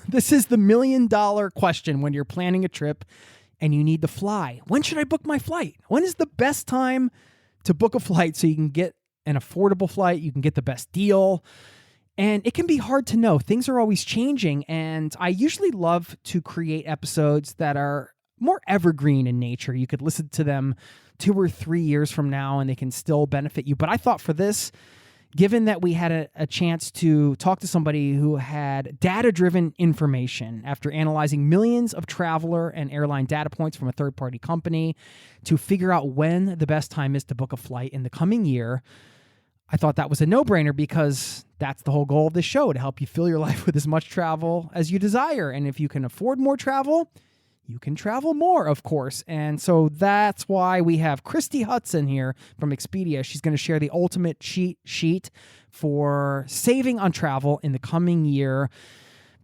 This is the $1,000,000 question when you're planning a trip and you need to fly. When should I book my flight? When is the best time to book a flight so you can get an affordable flight, you can get the best deal? And it can be hard to know. Things are always changing, and I usually love to create episodes that are more evergreen in nature. You could listen to them 2 or 3 years from now and they can still benefit you. But I thought for this, given that we had a chance to talk to somebody who had data-driven information after analyzing millions of traveler and airline data points from a third-party company to figure out when the best time is to book a flight in the coming year, I thought that was a no-brainer because that's the whole goal of this show, to help you fill your life with as much travel as you desire. And if you can afford more travel, you can travel more, of course. And so that's why we have Christie Hudson here from Expedia. She's going to share the ultimate cheat sheet for saving on travel in the coming year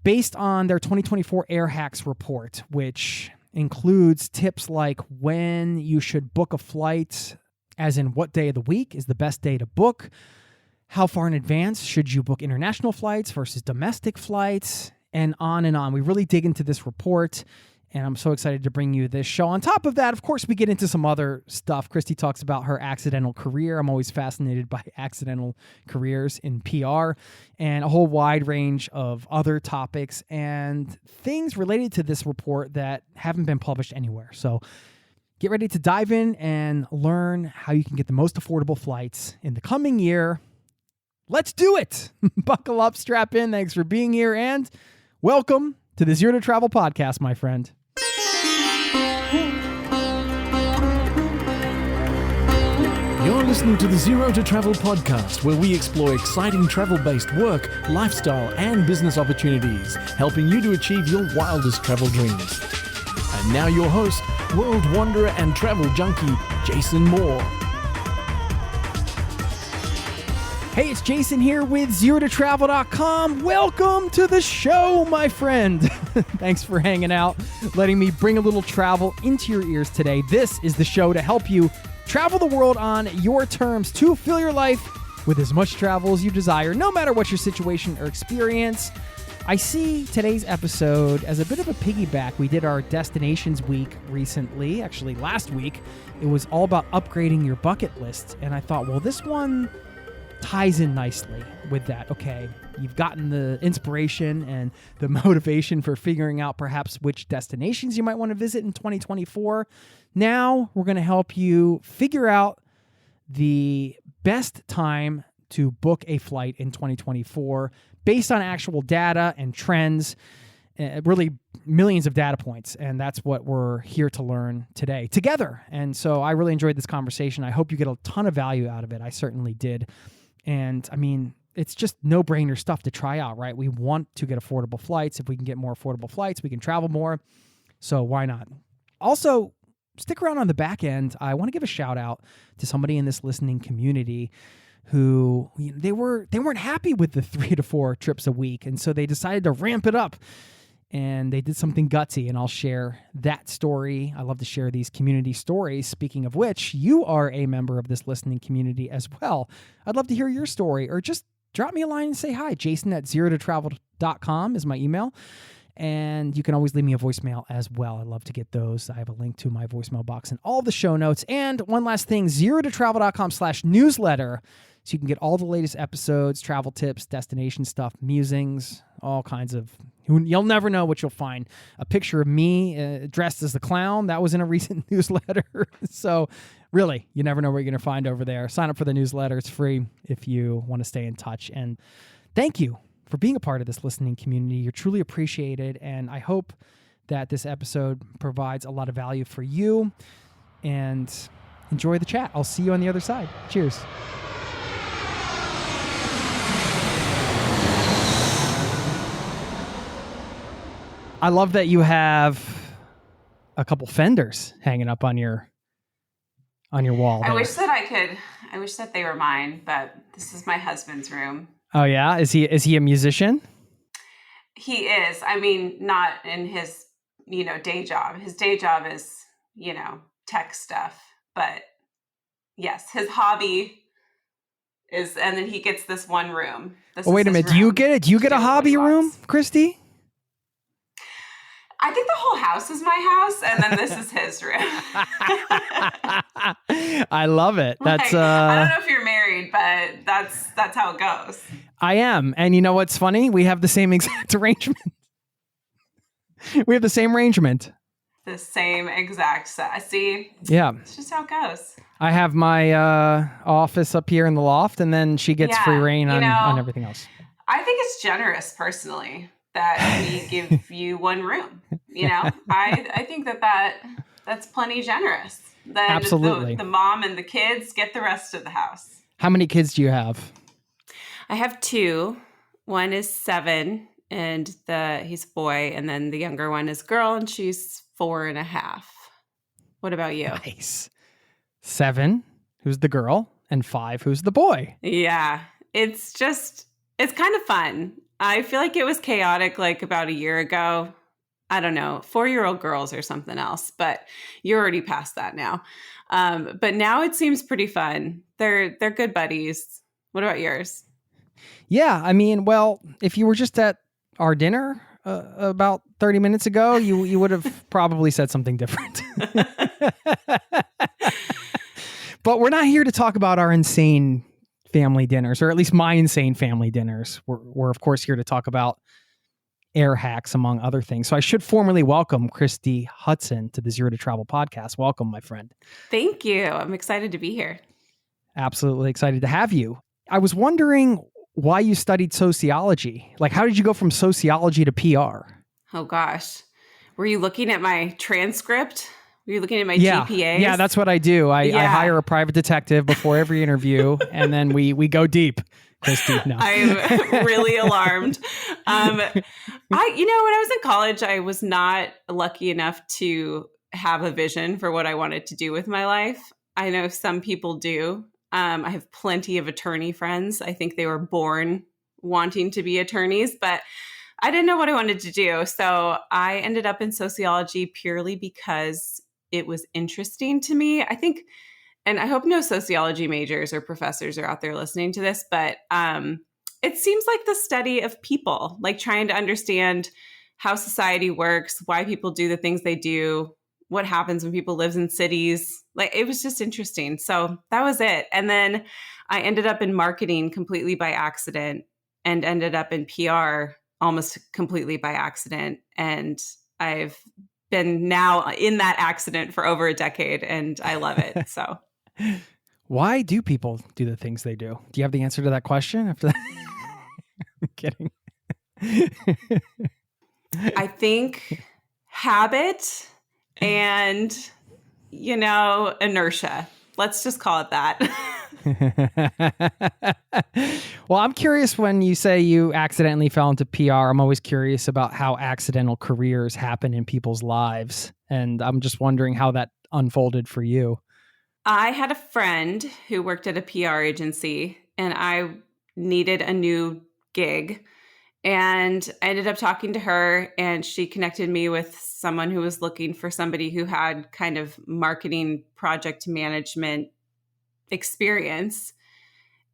based on their 2024 Air Hacks report, which includes tips like when you should book a flight, as in what day of the week is the best day to book, how far in advance should you book international flights versus domestic flights, and on and on. We really dig into this report, and I'm so excited to bring you this show. On top of that, of course, we get into some other stuff. Christy talks about her accidental career. I'm always fascinated by accidental careers in PR, and a whole wide range of other topics and things related to this report that haven't been published anywhere. So get ready to dive in and learn how you can get the most affordable flights in the coming year. Let's do it. Buckle up, strap in. Thanks for being here, and welcome to the Zero to Travel podcast, my friend. You're listening to the Zero to Travel podcast, where we explore exciting travel-based work, lifestyle, and business opportunities, helping you to achieve your wildest travel dreams. And now your host, world wanderer and travel junkie, Jason Moore. Hey, it's Jason here with ZeroToTravel.com. Welcome to the show, my friend. Thanks for hanging out, letting me bring a little travel into your ears today. This is the show to help you travel the world on your terms, to fill your life with as much travel as you desire, no matter what your situation or experience. I see today's episode as a bit of a piggyback. We did our Destinations Week recently, actually last week. It was all about upgrading your bucket list, and I thought, well, this one ties in nicely with that. Okay, you've gotten the inspiration and the motivation for figuring out perhaps which destinations you might want to visit in 2024. Now we're going to help you figure out the best time to book a flight in 2024 based on actual data and trends, really millions of data points. And that's what we're here to learn today together. And so I really enjoyed this conversation. I hope you get a ton of value out of it. I certainly did. And I mean, it's just no-brainer stuff to try out, right? We want to get affordable flights. If we can get more affordable flights, we can travel more. So why not? Also, stick around on the back end. I want to give a shout out to somebody in this listening community who, you know, they weren't happy with the 3 to 4 trips a week. And so they decided to ramp it up. And they did something gutsy, and I'll share that story. I love to share these community stories. Speaking of which, you are a member of this listening community as well. I'd love to hear your story, or just drop me a line and say hi. Jason@zerototravel.com is my email. And you can always leave me a voicemail as well. I love to get those. I have a link to my voicemail box in all the show notes. And one last thing, zerototravel.com/newsletter. So you can get all the latest episodes, travel tips, destination stuff, musings, all kinds of, you'll never know what you'll find. A picture of me dressed as the clown, that was in a recent newsletter. So really, you never know what you're going to find over there. Sign up for the newsletter. It's free if you want to stay in touch. And thank you for being a part of this listening community. You're truly appreciated. And I hope that this episode provides a lot of value for you. And enjoy the chat. I'll see you on the other side. Cheers. I love that you have a couple fenders hanging up on your wall there. I wish that they were mine, but this is my husband's room. Oh yeah? Is he a musician? He is. I mean, not in his, day job. His day job is, tech stuff, but yes, his hobby is, and then he gets this one room. Wait a minute. Do you get it? Do you get a hobby room, Christy? I think the whole house is my house, and then this is his room. I love it. That's I don't know if you're married, but that's how it goes. I am. And you know what's funny? We have the same exact arrangement. We have the same arrangement. The same exact set. See? Yeah. It's just how it goes. I have my office up here in the loft, and then she gets free reign on everything else. I think it's generous, personally, that we give you one room. I think that's plenty generous. Then Absolutely. The mom and the kids get the rest of the house. How many kids do you have? I have 2. One is 7, and he's a boy, and then the younger one is a girl, and she's 4.5. What about you? Nice. 7, who's the girl, and 5, who's the boy. Yeah, it's kind of fun. I feel like it was chaotic like about a year ago. I don't know, 4-year-old girls or something else, but you're already past that now. But now it seems pretty fun. They're good buddies. What about yours? Yeah, I mean, well, if you were just at our dinner about 30 minutes ago, you would have probably said something different. But we're not here to talk about our insane family dinners, or at least my insane family dinners. We're of course here to talk about air hacks, among other things. So I should formally welcome Christie Hudson to the Zero to Travel podcast. Welcome, my friend. Thank you. I'm excited to be here. Absolutely excited to have you. I was wondering why you studied sociology. Like, how did you go from sociology to PR? Oh, gosh. Were you looking at my transcript? Were you looking at my GPAs? Yeah, that's what I do. I hire a private detective before every interview, and then we go deep. Christie, no. I'm really alarmed. When I was in college, I was not lucky enough to have a vision for what I wanted to do with my life. I know some people do. I have plenty of attorney friends. I think they were born wanting to be attorneys, but I didn't know what I wanted to do. So I ended up in sociology purely because it was interesting to me. I think, and I hope no sociology majors or professors are out there listening to this, but it seems like the study of people, like trying to understand how society works, why people do the things they do, what happens when people live in cities. Like, it was just interesting. So that was it. And then I ended up in marketing completely by accident and ended up in PR almost completely by accident. And I've been now in that accident for over a decade, and I love it. So why do people do the things they do? Do you have the answer to that question after that? I'm kidding. I think habit and, inertia. Let's just call it that. Well, I'm curious, when you say you accidentally fell into PR, I'm always curious about how accidental careers happen in people's lives. And I'm just wondering how that unfolded for you. I had a friend who worked at a PR agency, and I needed a new gig. And I ended up talking to her, and she connected me with someone who was looking for somebody who had kind of marketing project management experience.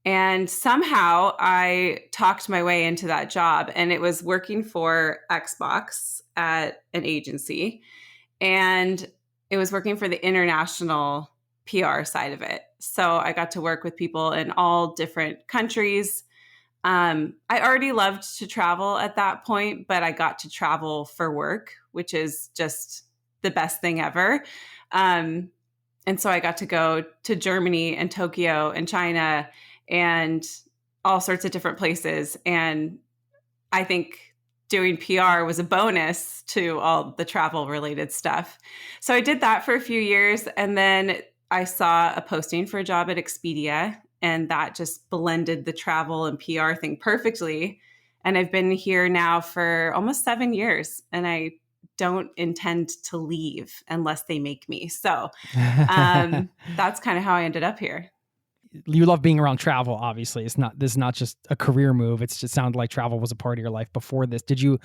And somehow I talked my way into that job, and it was working for Xbox at an agency, and it was working for the international PR side of it. So I got to work with people in all different countries. I already loved to travel at that point, but I got to travel for work, which is just the best thing ever. And so I got to go to Germany and Tokyo and China and all sorts of different places. And I think doing PR was a bonus to all the travel related stuff. So I did that for a few years. And then I saw a posting for a job at Expedia, and that just blended the travel and PR thing perfectly. And I've been here now for almost 7 years, and I don't intend to leave unless they make me. So that's kind of how I ended up here. You love being around travel, obviously. This is not just a career move. It sounded like travel was a part of your life before this. Did you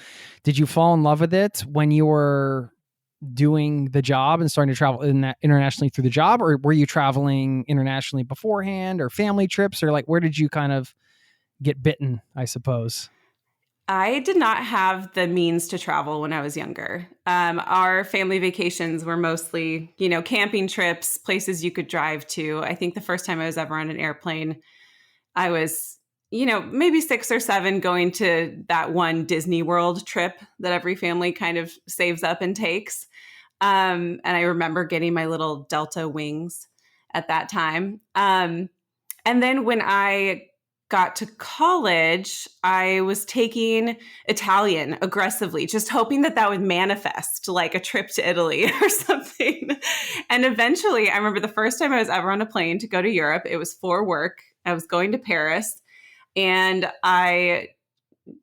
fall in love with it when you were doing the job and starting to travel internationally through the job, or were you traveling internationally beforehand, or family trips, or like where did you kind of get bitten, I suppose? I did not have the means to travel when I was younger. Our family vacations were mostly, camping trips, places you could drive to. I think the first time I was ever on an airplane, I was, maybe 6 or 7, going to that one Disney World trip that every family kind of saves up and takes. And I remember getting my little Delta wings at that time. And then when I got to college, I was taking Italian aggressively, just hoping that would manifest like a trip to Italy or something. And eventually, I remember the first time I was ever on a plane to go to Europe, it was for work. I was going to Paris, and I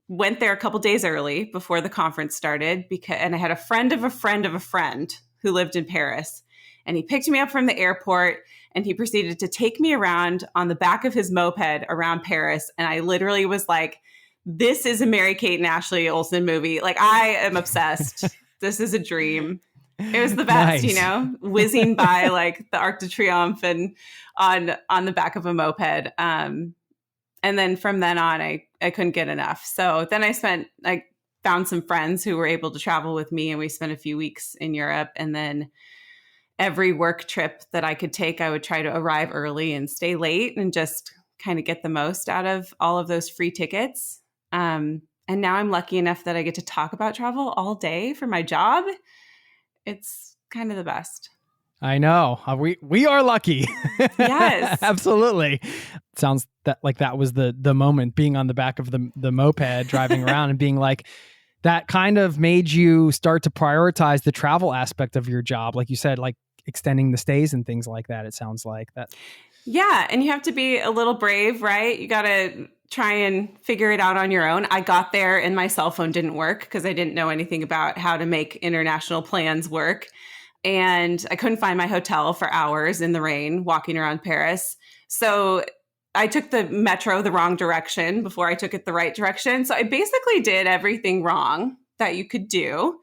went there a couple days early before the conference started and I had a friend of a friend of a friend who lived in Paris, and he picked me up from the airport. And he proceeded to take me around on the back of his moped around Paris. And I literally was like, this is a Mary-Kate and Ashley Olsen movie. Like, I am obsessed. This is a dream. It was the best, Nice. Whizzing by like the Arc de Triomphe and on the back of a moped. And then from then on, I couldn't get enough. So then I found some friends who were able to travel with me, and we spent a few weeks in Europe. And then every work trip that I could take, I would try to arrive early and stay late and just kind of get the most out of all of those free tickets. And now I'm lucky enough that I get to talk about travel all day for my job. It's kind of the best. I know. We are lucky. Yes. Absolutely. Sounds that was the moment, being on the back of the moped driving around and being like, that kind of made you start to prioritize the travel aspect of your job. Like you said, like extending the stays and things like that. It sounds like that. Yeah. And you have to be a little brave, right? You got to try and figure it out on your own. I got there and my cell phone didn't work because I didn't know anything about how to make international plans work. And I couldn't find my hotel for hours in the rain walking around Paris. So I took the metro the wrong direction before I took it the right direction. So I basically did everything wrong that you could do.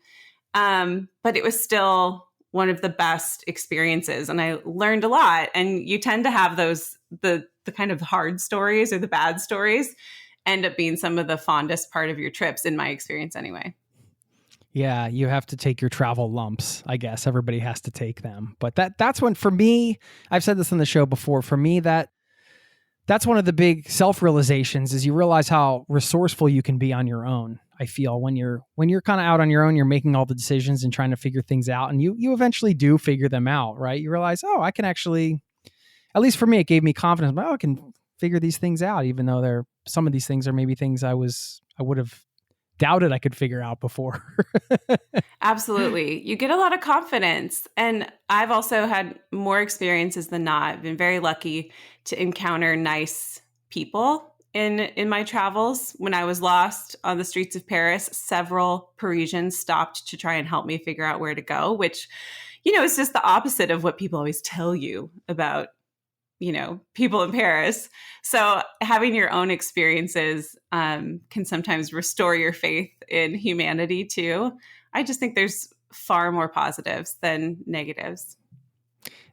But it was still one of the best experiences, and I learned a lot. And you tend to have those, the kind of hard stories or the bad stories end up being some of the fondest part of your trips, in my experience anyway. Yeah, you have to take your travel lumps. I guess everybody has to take them. But that's when, for me, I've said this on the show before, for me, that's one of the big self-realizations, is you realize how resourceful you can be on your own. I feel when you're kind of out on your own, you're making all the decisions and trying to figure things out, and you eventually do figure them out, right? You realize, oh, I can actually, at least for me, it gave me confidence. Oh, I can figure these things out, even though some of these things are maybe things I would have doubted I could figure out before. Absolutely. You get a lot of confidence. And I've also had more experiences than not. I've been very lucky to encounter nice people in my travels. When I was lost on the streets of Paris, several Parisians stopped to try and help me figure out where to go, which, is just the opposite of what people always tell you about, people in Paris. So having your own experiences can sometimes restore your faith in humanity too. I just think there's far more positives than negatives.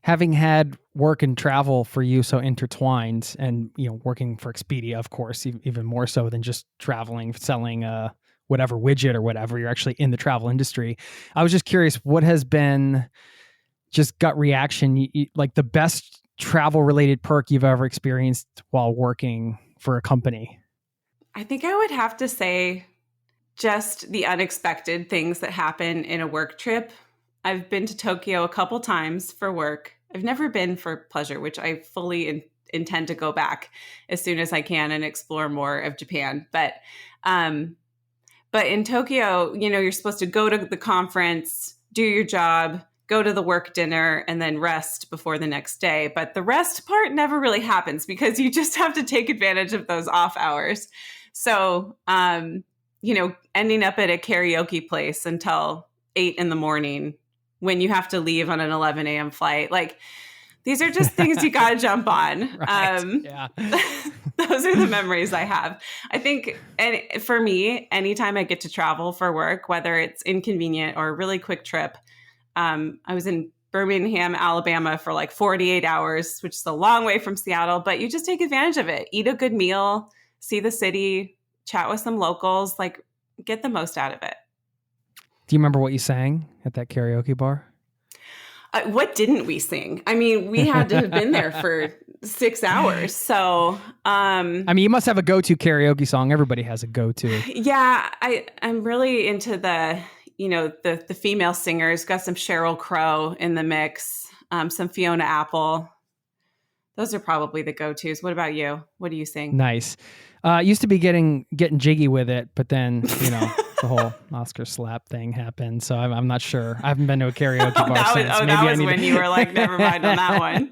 Having had work and travel for you so intertwined, and working for Expedia, of course, even more so than just traveling, selling whatever widget or whatever, you're actually in the travel industry. I was just curious, what has been just gut reaction, like the best travel related perk you've ever experienced while working for a company? I think I would have to say just the unexpected things that happen in a work trip. I've been to Tokyo a couple times for work. I've never been for pleasure, which I fully intend to go back as soon as I can and explore more of Japan. But in Tokyo, you're supposed to go to the conference, do your job, go to the work dinner, and then rest before the next day. But the rest part never really happens because you just have to take advantage of those off hours. So, ending up at a karaoke place until 8 a.m. when you have to leave on an 11 a.m. flight. Like, these are just things you got to jump on. Right. Yeah. Those are the memories I have. I think, and for me, anytime I get to travel for work, whether it's inconvenient or a really quick trip, I was in Birmingham, Alabama for like 48 hours, which is a long way from Seattle, but you just take advantage of it. Eat a good meal, see the city, chat with some locals, like get the most out of it. Do you remember what you sang at that karaoke bar? What didn't we sing? I mean, we had to have been there for 6 hours. So, I mean, you must have a go-to karaoke song. Everybody has a go-to. Yeah, I'm really into the female singers. Got some Sheryl Crow in the mix, some Fiona Apple. Those are probably the go-tos. What about you? What do you sing? Nice. Used to be getting jiggy with it, but then, the whole Oscar slap thing happened. So I'm not sure. I haven't been to a karaoke bar since. That was when you were like, never mind on that one.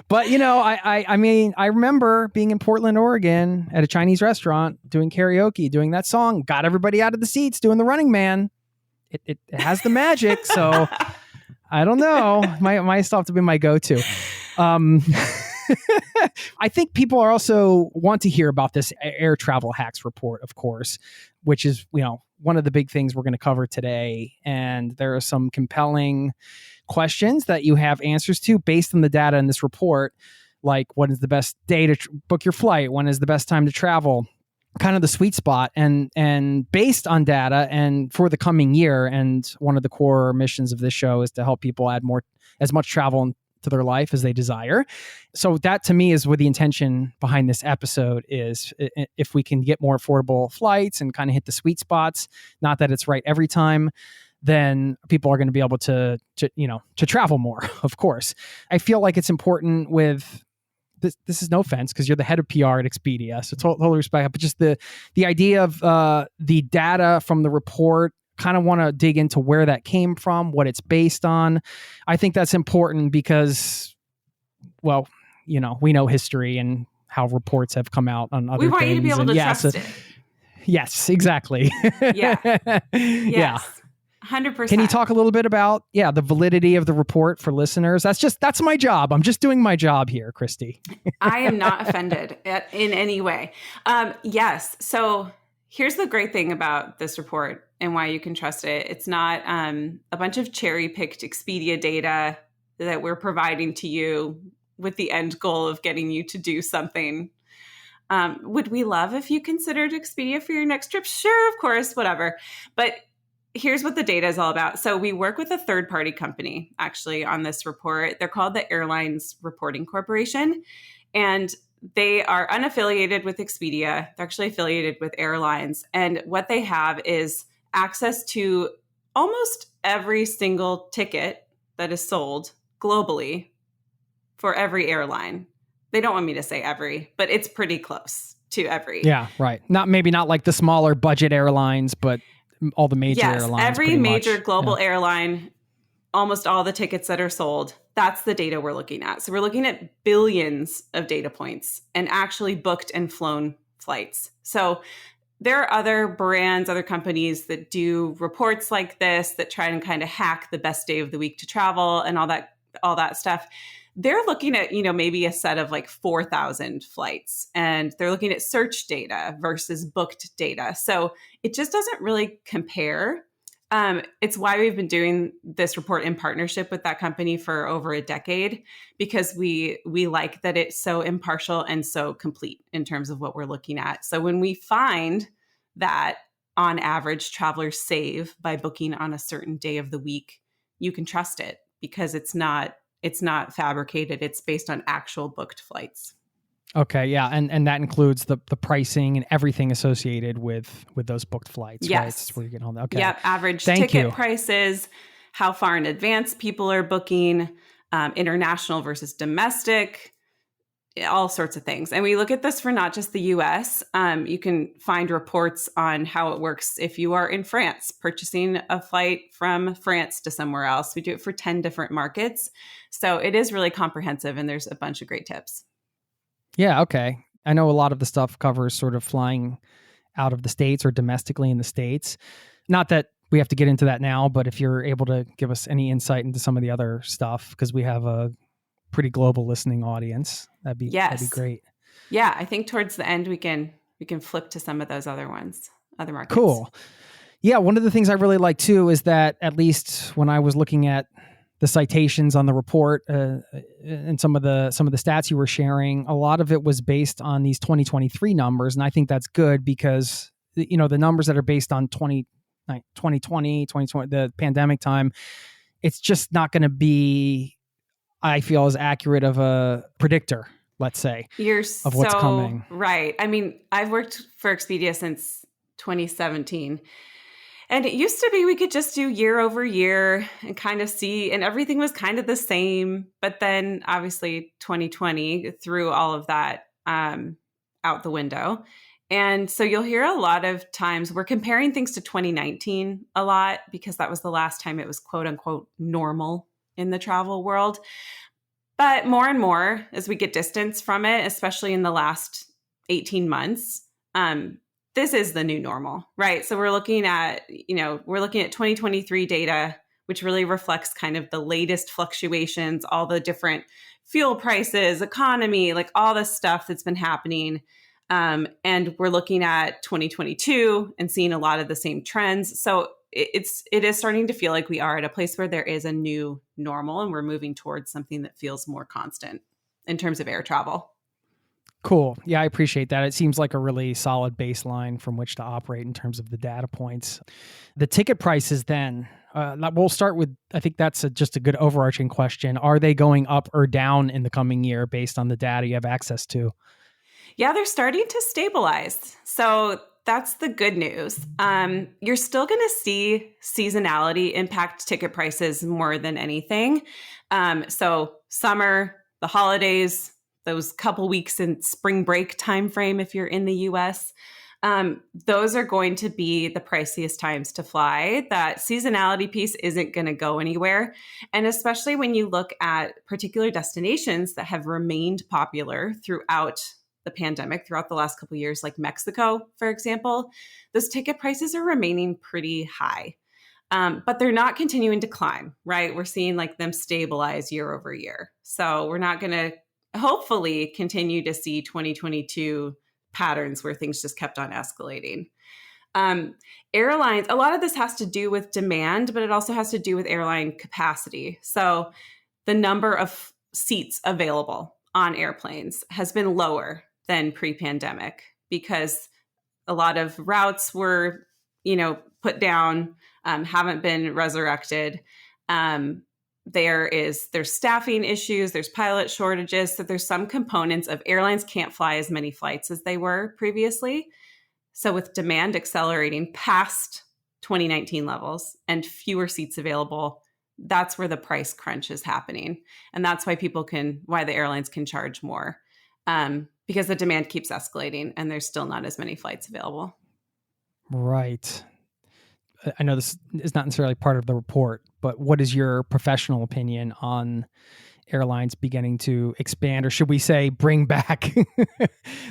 But, I mean, I remember being in Portland, Oregon at a Chinese restaurant doing karaoke, doing that song, got everybody out of the seats, doing the Running Man. It has the magic. So I don't know. Might still have to be my go-to. I think people are also want to hear about this air travel hacks report, of course, which is, one of the big things we're going to cover today. And there are some compelling questions that you have answers to based on the data in this report, like what is the best day to book your flight? When is the best time to travel? Kind of the sweet spot, and based on data and for the coming year. And one of the core missions of this show is to help people add as much travel to their life as they desire. So that to me is what the intention behind this episode is. If we can get more affordable flights and kind of hit the sweet spots, not that it's right every time, then people are going to be able to travel more, of course. I feel like it's important with this is no offense because you're the head of PR at Expedia, so totally respect, but just the idea of the data from the report, kind of want to dig into where that came from, what it's based on. I think that's important because, well, we know history and how reports have come out on other things. We want you to be able to trust it. Yes, exactly. Yeah. Yes. Yeah. 100%. Can you talk a little bit about, the validity of the report for listeners? That's my job. I'm just doing my job here, Christie. I am not offended in any way. Yes. So here's the great thing about this report and why you can trust it. It's not a bunch of cherry-picked Expedia data that we're providing to you with the end goal of getting you to do something. Would we love if you considered Expedia for your next trip? Sure, of course, whatever. But here's what the data is all about. So we work with a third-party company, actually, on this report. They're called the Airlines Reporting Corporation, and they are unaffiliated with Expedia. They're actually affiliated with airlines. And what they have is access to almost every single ticket that is sold globally for every airline. They don't want me to say every, but it's pretty close to every. Yeah, right. Maybe not like the smaller budget airlines, but all the major airlines. Every major global airline, almost all the tickets that are sold, that's the data we're looking at. So we're looking at billions of data points and actually booked and flown flights. So there are other brands, other companies that do reports like this that try and kind of hack the best day of the week to travel and all that stuff. They're looking at, maybe a set of like 4,000 flights, and they're looking at search data versus booked data. So it just doesn't really compare. It's why we've been doing this report in partnership with that company for over a decade, because we like that it's so impartial and so complete in terms of what we're looking at. So when we find that on average travelers save by booking on a certain day of the week, you can trust it because it's not fabricated. It's based on actual booked flights. Okay, yeah, and that includes the pricing and everything associated with those booked flights. Yes, right? That's where you get home. Okay, yep. Average ticket prices, how far in advance people are booking, international versus domestic, all sorts of things. And we look at this for not just the U.S. You can find reports on how it works if you are in France, purchasing a flight from France to somewhere else. We do it for 10 different markets, so it is really comprehensive, and there's a bunch of great tips. Yeah, okay. I know a lot of the stuff covers sort of flying out of the States or domestically in the States. Not that we have to get into that now, but if you're able to give us any insight into some of the other stuff, because we have a pretty global listening audience, that'd be great. Yeah, I think towards the end we can flip to some of those other markets. Cool. Yeah, one of the things I really like too is that at least when I was looking at the citations on the report and some of the stats you were sharing, a lot of it was based on these 2023 numbers. And I think that's good because, the numbers that are based on 2020, the pandemic time, it's just not going to be, I feel, as accurate of a predictor, let's say, You're of what's coming. Right. I mean, I've worked for Expedia since 2017. And it used to be we could just do year over year and kind of see, and everything was kind of the same. But then obviously 2020 threw all of that out the window. And so you'll hear a lot of times we're comparing things to 2019 a lot because that was the last time it was quote unquote normal in the travel world. But more and more as we get distance from it, especially in the last 18 months, this is the new normal, right? So we're looking at 2023 data, which really reflects kind of the latest fluctuations, all the different fuel prices, economy, like all the stuff that's been happening. And we're looking at 2022 and seeing a lot of the same trends. So it is starting to feel like we are at a place where there is a new normal and we're moving towards something that feels more constant in terms of air travel. Cool. Yeah, I appreciate that. It seems like a really solid baseline from which to operate in terms of the data points. The ticket prices then, we'll start with, I think that's just a good overarching question. Are they going up or down in the coming year based on the data you have access to? Yeah, they're starting to stabilize. So that's the good news. You're still going to see seasonality impact ticket prices more than anything. So summer, the holidays, those couple weeks in spring break timeframe, if you're in the US, those are going to be the priciest times to fly. That seasonality piece isn't going to go anywhere. And especially when you look at particular destinations that have remained popular throughout the pandemic, throughout the last couple of years, like Mexico, for example, those ticket prices are remaining pretty high. But they're not continuing to climb, right? We're seeing like them stabilize year over year. So we're not going to hopefully continue to see 2022 patterns where things just kept on escalating. Airlines, a lot of this has to do with demand, but it also has to do with airline capacity. So the number of seats available on airplanes has been lower than pre-pandemic because a lot of routes were, put down, haven't been resurrected. There's staffing issues, there's pilot shortages. So there's some components of airlines can't fly as many flights as they were previously. So with demand accelerating past 2019 levels and fewer seats available, that's where the price crunch is happening. And that's why why the airlines can charge more, because the demand keeps escalating and there's still not as many flights available. Right. I know this is not necessarily part of the report, but what is your professional opinion on airlines beginning to expand, or should we say bring back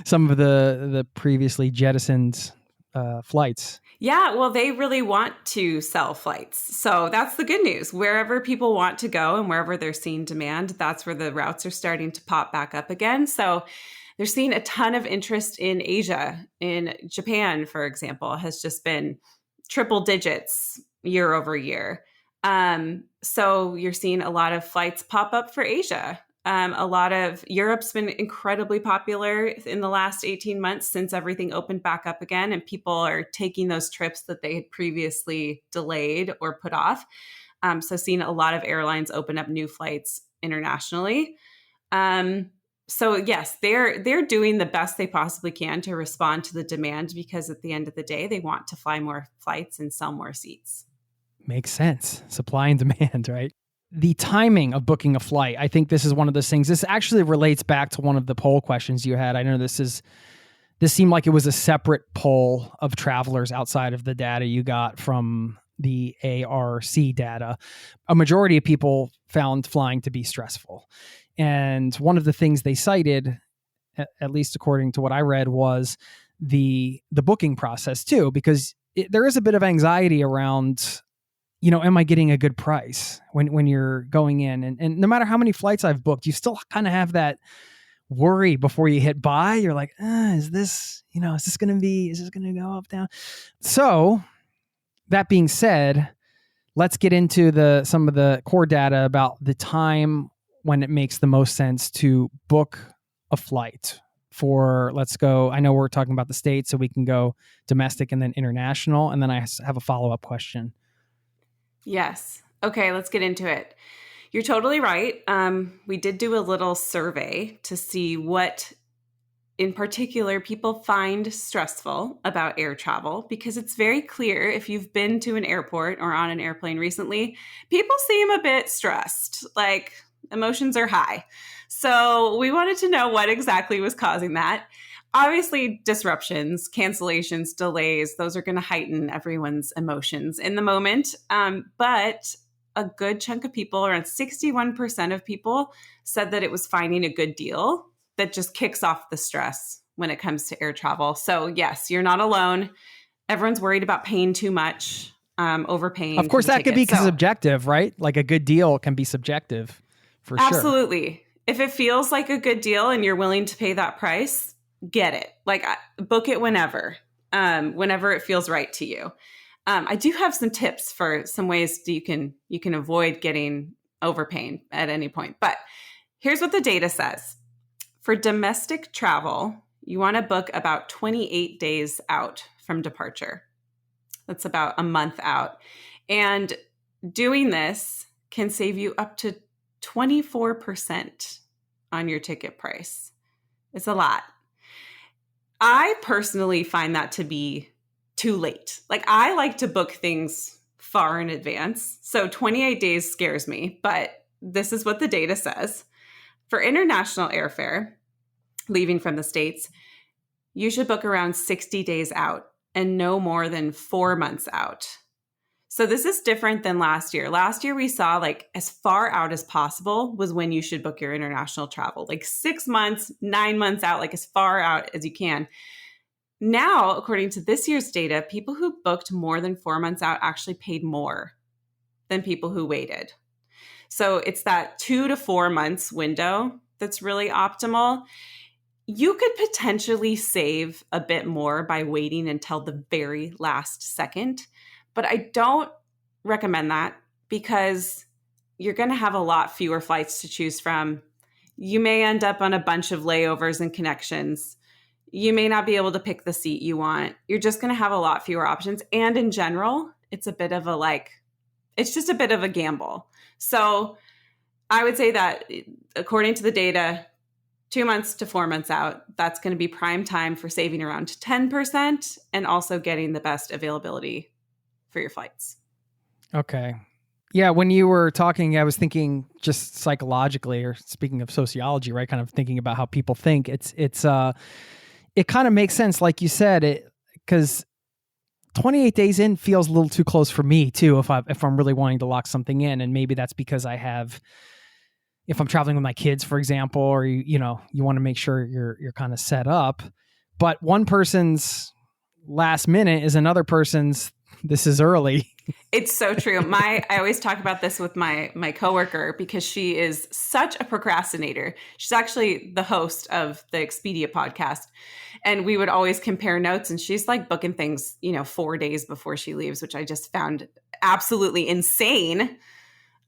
some of the previously jettisoned flights? Yeah, well, they really want to sell flights. So that's the good news. Wherever people want to go and wherever they're seeing demand, that's where the routes are starting to pop back up again. So they're seeing a ton of interest in Asia. In Japan, for example, has just been triple digits year over year. So you're seeing a lot of flights pop up for Asia. A lot of Europe's been incredibly popular in the last 18 months since everything opened back up again, and people are taking those trips that they had previously delayed or put off. So seeing a lot of airlines open up new flights internationally. So yes, they're doing the best they possibly can to respond to the demand, because at the end of the day, they want to fly more flights and sell more seats. Makes sense. Supply and demand, right? The timing of booking a flight, I think this is one of those things. This actually relates back to one of the poll questions you had. I know this seemed like it was a separate poll of travelers outside of the data you got from the ARC data. A majority of people found flying to be stressful. And one of the things they cited, at least according to what I read, was the booking process too, because there is a bit of anxiety around, am I getting a good price when you're going in? And no matter how many flights I've booked, you still kind of have that worry before you hit buy. You're like, is this going to go up, down? So that being said, let's get into some of the core data about the time when it makes the most sense to book a flight for, let's go, I know we're talking about the States, so we can go domestic and then international. And then I have a follow-up question. Yes. Okay, let's get into it. You're totally right. We did do a little survey to see what in particular people find stressful about air travel, because it's very clear if you've been to an airport or on an airplane recently, people seem a bit stressed, like emotions are high. So we wanted to know what exactly was causing that. Obviously, disruptions, cancellations, delays, those are going to heighten everyone's emotions in the moment. But a good chunk of people, around 61% of people, said that it was finding a good deal that just kicks off the stress when it comes to air travel. So yes, you're not alone. Everyone's worried about paying too much, overpaying. Of course, that could be subjective, right? Like a good deal can be subjective, for sure. Absolutely. If it feels like a good deal and you're willing to pay that price, get it. Like, book it whenever it feels right to you. I do have some tips for some ways that you can avoid getting overpaying at any point. But here's what the data says. For domestic travel, you want to book about 28 days out from departure. That's about a month out. And doing this can save you up to 24% on your ticket price. It's a lot. I personally find that to be too late. Like, I like to book things far in advance. So 28 days scares me, but this is what the data says. For international airfare, leaving from the States, you should book around 60 days out and no more than 4 months out. So this is different than last year. Last year, we saw like as far out as possible was when you should book your international travel, like 6 months, 9 months out, like as far out as you can. Now, according to this year's data, people who booked more than 4 months out actually paid more than people who waited. So it's that 2 to 4 months window that's really optimal. You could potentially save a bit more by waiting until the very last second, but I don't recommend that because you're going to have a lot fewer flights to choose from. You may end up on a bunch of layovers and connections. You may not be able to pick the seat you want. You're just going to have a lot fewer options. And in general, it's just a bit of a gamble. So I would say that according to the data, 2 months to 4 months out, that's going to be prime time for saving around 10% and also getting the best availability for your flights. Okay. Yeah, when you were talking, I was thinking just psychologically, or speaking of sociology, right? Kind of thinking about how people think. It kind of makes sense, like you said, because 28 days in feels a little too close for me too. If I'm really wanting to lock something in, and maybe that's because if I'm traveling with my kids, for example, or you want to make sure you're kind of set up. But one person's last minute is another person's this is early. It's so true. I always talk about this with my coworker because she is such a procrastinator. She's actually the host of the Expedia podcast. And we would always compare notes, and she's like booking things, 4 days before she leaves, which I just found absolutely insane.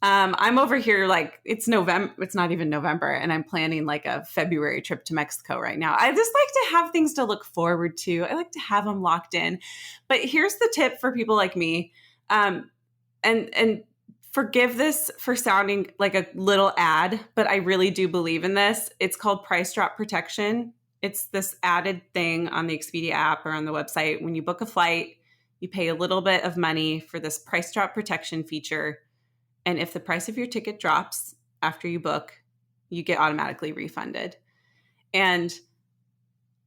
I'm over here like it's November. It's not even November. And I'm planning like a February trip to Mexico right now. I just like to have things to look forward to. I like to have them locked in. But here's the tip for people like me. And forgive this for sounding like a little ad, but I really do believe in this. It's called price drop protection. It's this added thing on the Expedia app or on the website. When you book a flight, you pay a little bit of money for this price drop protection feature. And if the price of your ticket drops after you book, you get automatically refunded. And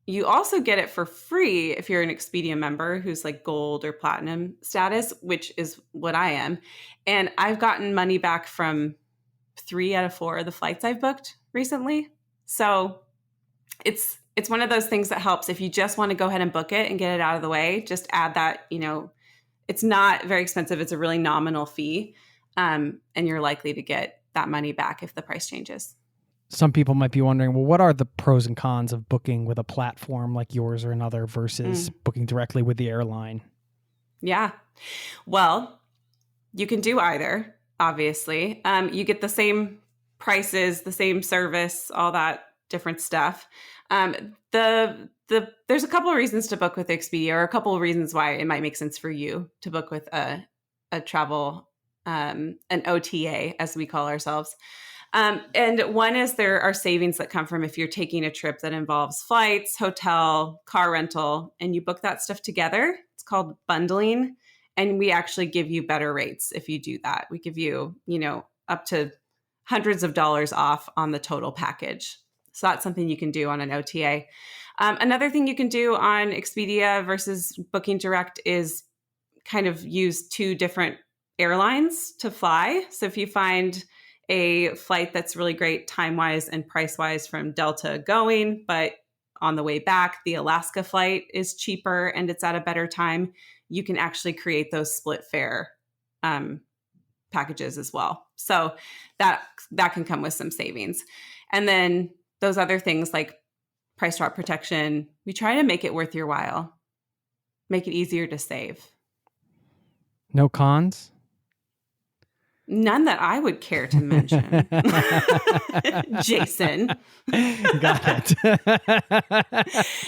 you also get it for free if you're an Expedia member who's like gold or platinum status, which is what I am. And I've gotten money back from 3 out of 4 of the flights I've booked recently. So it's one of those things that helps if you just want to go ahead and book it and get it out of the way. Just add that, it's not very expensive. It's a really nominal fee. And you're likely to get that money back if the price changes. Some people might be wondering, well, what are the pros and cons of booking with a platform like yours or another versus booking directly with the airline? Yeah. Well, You can do either, obviously. You get the same prices, the same service, all that different stuff. There's a couple of reasons to book with Expedia, or a couple of reasons why it might make sense for you to book with a travel, an OTA, as we call ourselves. And one is there are savings that come from if you're taking a trip that involves flights, hotel, car rental, and you book that stuff together. It's called bundling. And we actually give you better rates if you do that. We give you, up to hundreds of dollars off on the total package. So that's something you can do on an OTA. Another thing you can do on Expedia versus booking direct is kind of use two different airlines to fly. So if you find a flight that's really great time-wise and price-wise from Delta going, but on the way back, the Alaska flight is cheaper and it's at a better time, you can actually create those split fare packages as well. So that can come with some savings. And then those other things like price drop protection, we try to make it worth your while, make it easier to save. No cons? None that I would care to mention. Jason. Got it.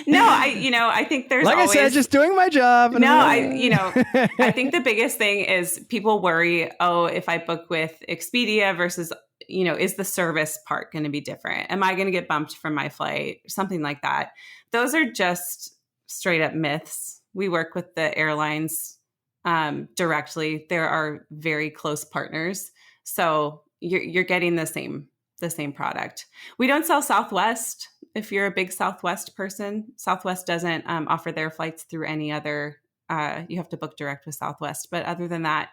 No, I think there's like always, I said, just doing my job. No, I think the biggest thing is people worry, if I book with Expedia versus, is the service part going to be different? Am I going to get bumped from my flight? Something like that. Those are just straight up myths. We work with the airlines directly. There are very close partners. So you're getting the same product. We don't sell Southwest. If you're a big Southwest person, Southwest doesn't offer their flights through any other, you have to book direct with Southwest. But other than that,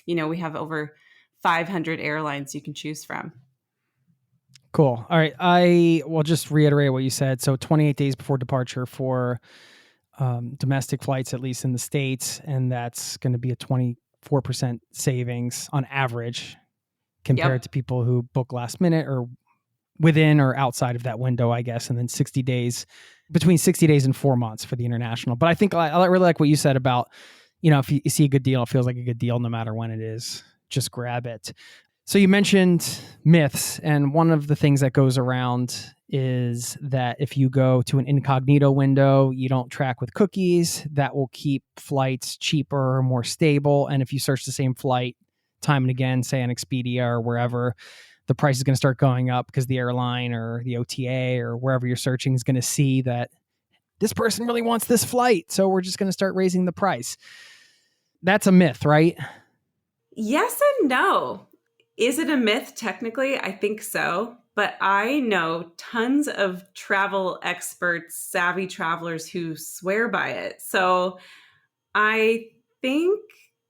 we have over 500 airlines you can choose from. Cool. All right. I will just reiterate what you said. So 28 days before departure for domestic flights, at least in the States, and that's going to be a 24% savings on average compared to people who book last minute or within or outside of that window, I guess. And then 60 days, between 60 days and 4 months for the international. But I think I really like what you said about, if you see a good deal, it feels like a good deal no matter when it is. Just grab it. So you mentioned myths, and one of the things that goes around is that if you go to an incognito window, you don't track with cookies, that will keep flights cheaper or more stable. And if you search the same flight time and again, say on Expedia or wherever, the price is going to start going up because the airline or the OTA or wherever you're searching is going to see that this person really wants this flight, so we're just going to start raising the price. That's a myth, right? Yes and no. Is it a myth? Technically, I think so. But I know tons of travel experts, savvy travelers who swear by it. So I think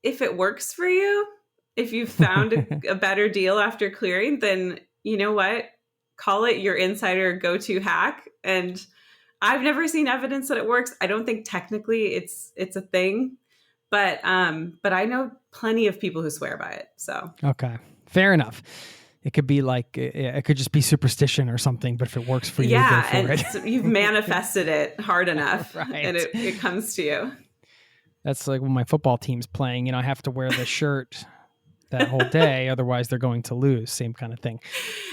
if it works for you, if you've found a better deal after clearing, then you know what? Call it your insider go-to hack. And I've never seen evidence that it works. I don't think technically it's a thing. But I know plenty of people who swear by it. So okay, fair enough. It could be like it could just be superstition or something. But if it works for you, go for it. So you've manifested it hard enough, right. And it comes to you. That's like when my football team's playing. I have to wear the shirt that whole day, otherwise they're going to lose. Same kind of thing.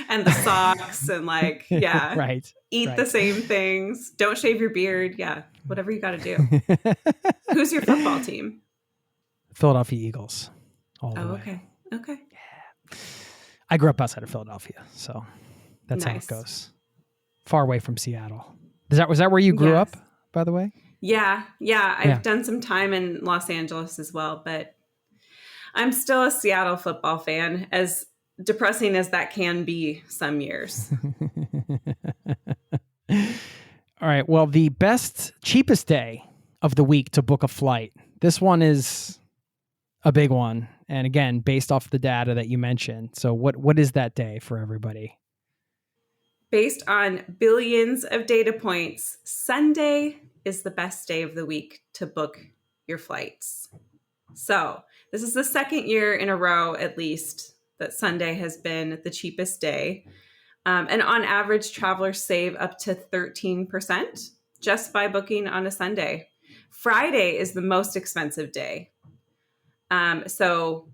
And the socks and right. Eat the same things. Don't shave your beard. Yeah, whatever you got to do. Who's your football team? Philadelphia Eagles. All the way. Okay. Yeah. I grew up outside of Philadelphia, so that's how it goes. Far away from Seattle. Was that where you grew up, by the way? Yeah. I've done some time in Los Angeles as well, but I'm still a Seattle football fan, as depressing as that can be some years. All right. Well, the cheapest day of the week to book a flight. This one is a big one. And again, based off the data that you mentioned. So what is that day for everybody? Based on billions of data points, Sunday is the best day of the week to book your flights. So this is the second year in a row, at least, that Sunday has been the cheapest day. And on average, travelers save up to 13% just by booking on a Sunday. Friday is the most expensive day. So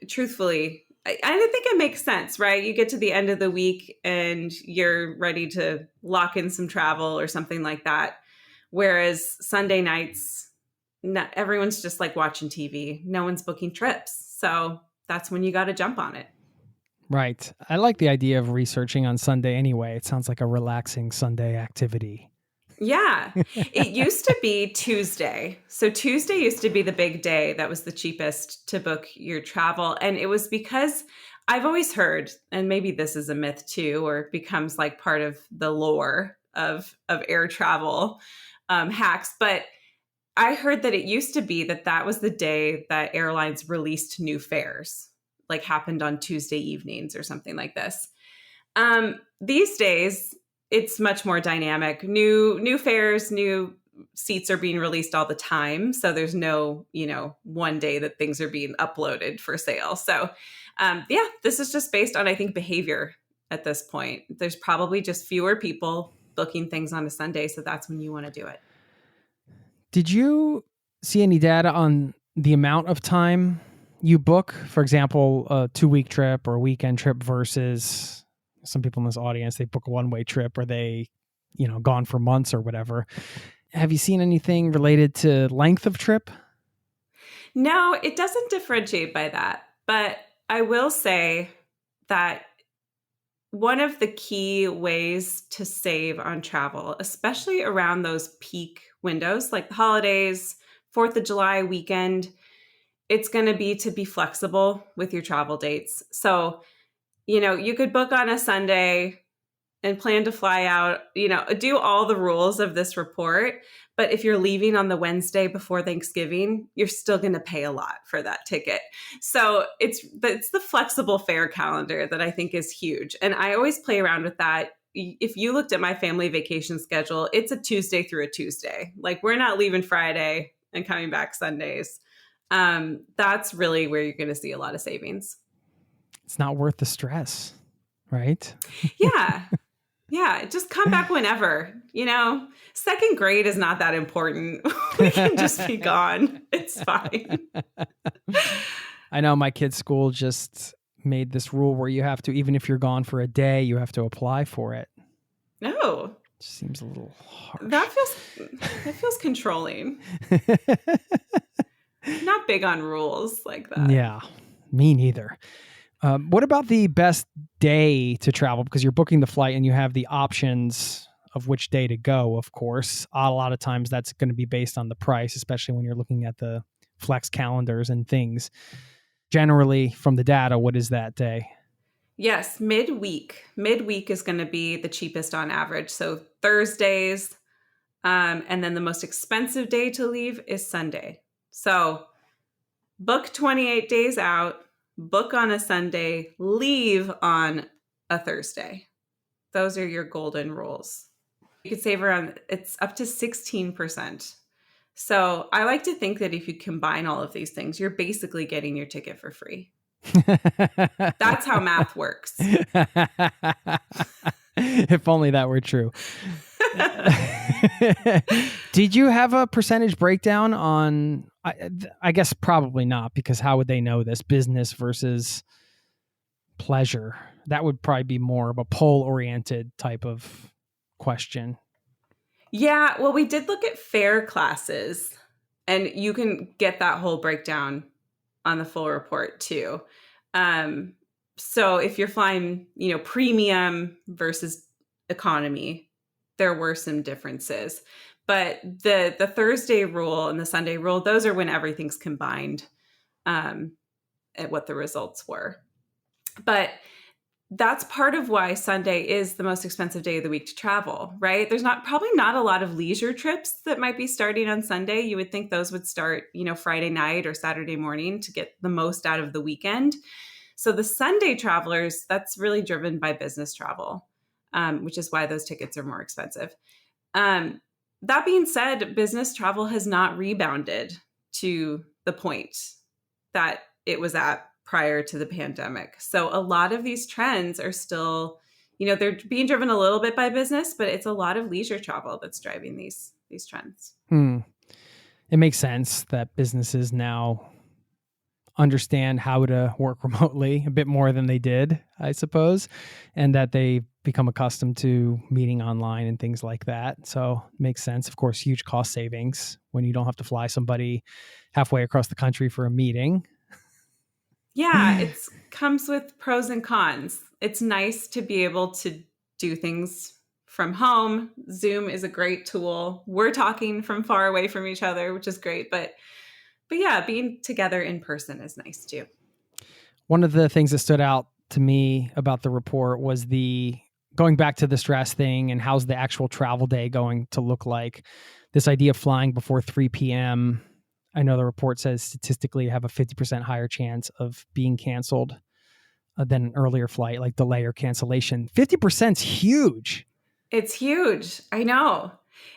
truthfully, I think it makes sense, right? You get to the end of the week and you're ready to lock in some travel or something like that. Whereas Sunday nights, not everyone's just like watching TV. No one's booking trips. So that's when you got to jump on it. Right. I like the idea of researching on Sunday anyway. It sounds like a relaxing Sunday activity. Yeah. It used to be Tuesday. So Tuesday used to be the big day that was the cheapest to book your travel. And it was because I've always heard, and maybe this is a myth too, or it becomes like part of the lore of air travel hacks, but I heard that it used to be that that was the day that airlines released new fares, like happened on Tuesday evenings or something like this. These days, it's much more dynamic. New fares, new seats are being released all the time. So there's no, one day that things are being uploaded for sale. So this is just based on, I think, behavior at this point. There's probably just fewer people booking things on a Sunday. So that's when you want to do it. Did you see any data on the amount of time you book? For example, a 2-week trip or a weekend trip versus some people in this audience, they book a one-way trip or they, gone for months or whatever. Have you seen anything related to length of trip? No, it doesn't differentiate by that. But I will say that one of the key ways to save on travel, especially around those peak windows, like the holidays, 4th of July weekend, it's going to be flexible with your travel dates. So, you could book on a Sunday and plan to fly out, do all the rules of this report. But if you're leaving on the Wednesday before Thanksgiving, you're still going to pay a lot for that ticket. So it's the flexible fare calendar that I think is huge. And I always play around with that. If you looked at my family vacation schedule, it's a Tuesday through a Tuesday. Like we're not leaving Friday and coming back Sundays. That's really where you're going to see a lot of savings. It's not worth the stress, right? Yeah. Yeah, just come back whenever. Second grade is not that important. We can just be gone. It's fine. I know my kid's school just made this rule where you have to, even if you're gone for a day, you have to apply for it. No. It seems a little harsh. That feels controlling. Not big on rules like that. Yeah, me neither. What about the best day to travel? Because you're booking the flight and you have the options of which day to go, of course. A lot of times that's going to be based on the price, especially when you're looking at the flex calendars and things. Generally, from the data, what is that day? Yes, midweek. Midweek is going to be the cheapest on average. So Thursdays, and then the most expensive day to leave is Sunday. So book 28 days out. Book on a Sunday, leave on a Thursday. Those are your golden rules. You could save it's up to 16%. So I like to think that if you combine all of these things, you're basically getting your ticket for free. That's how math works. If only that were true. Did you have a percentage breakdown on, I guess probably not, because how would they know this, business versus pleasure? That would probably be more of a poll-oriented type of question. Yeah, well, we did look at fare classes, and you can get that whole breakdown on the full report too. So if you're flying, premium versus economy, there were some differences. But the Thursday rule and the Sunday rule, those are when everything's combined, at what the results were. But that's part of why Sunday is the most expensive day of the week to travel, right? There's probably not a lot of leisure trips that might be starting on Sunday. You would think those would start, Friday night or Saturday morning to get the most out of the weekend. So the Sunday travelers, that's really driven by business travel, which is why those tickets are more expensive. That being said, business travel has not rebounded to the point that it was at prior to the pandemic. So a lot of these trends are still, they're being driven a little bit by business, but it's a lot of leisure travel that's driving these trends. It makes sense that businesses now understand how to work remotely a bit more than they did, I suppose, and that they become accustomed to meeting online and things like that. So it makes sense. Of course, huge cost savings when you don't have to fly somebody halfway across the country for a meeting. Yeah, it comes with pros and cons. It's nice to be able to do things from home. Zoom is a great tool. We're talking from far away from each other, which is great. But yeah, being together in person is nice too. One of the things that stood out to me about the report was the going back to the stress thing and how's the actual travel day going to look like. This idea of flying before 3 p.m. I know the report says statistically you have a 50% higher chance of being canceled than an earlier flight, like delay or cancellation. 50% is huge. It's huge. I know.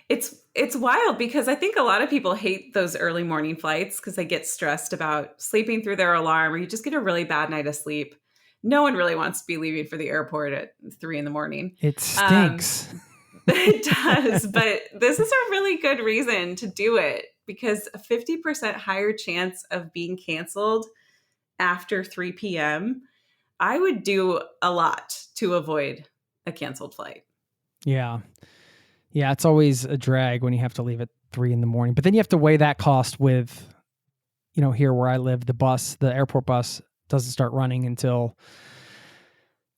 It's wild because I think a lot of people hate those early morning flights because they get stressed about sleeping through their alarm, or you just get a really bad night of sleep. No one really wants to be leaving for the airport at 3 a.m. It stinks. It does, but this is a really good reason to do it because a 50% higher chance of being canceled after 3 p.m. I would do a lot to avoid a canceled flight. Yeah. Yeah, it's always a drag when you have to leave at 3 a.m. But then you have to weigh that cost with, here where I live, the airport bus doesn't start running until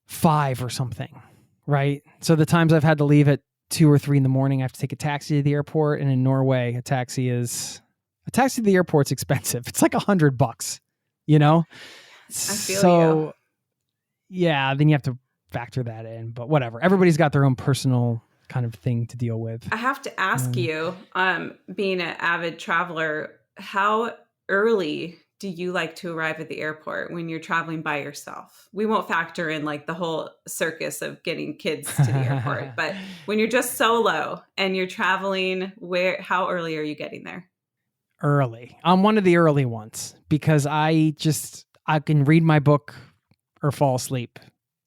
5 or something, right? So the times I've had to leave at 2 or 3 in the morning, I have to take a taxi to the airport. And in Norway, a taxi to the airport's expensive. It's like $100, I feel you. Yeah, then you have to factor that in, but whatever. Everybody's got their own personal kind of thing to deal with. I have to ask you, being an avid traveler, how early do you like to arrive at the airport when you're traveling by yourself? We won't factor in like the whole circus of getting kids to the airport, but when you're just solo and you're traveling, how early are you getting there? Early. I'm one of the early ones because I can read my book or fall asleep.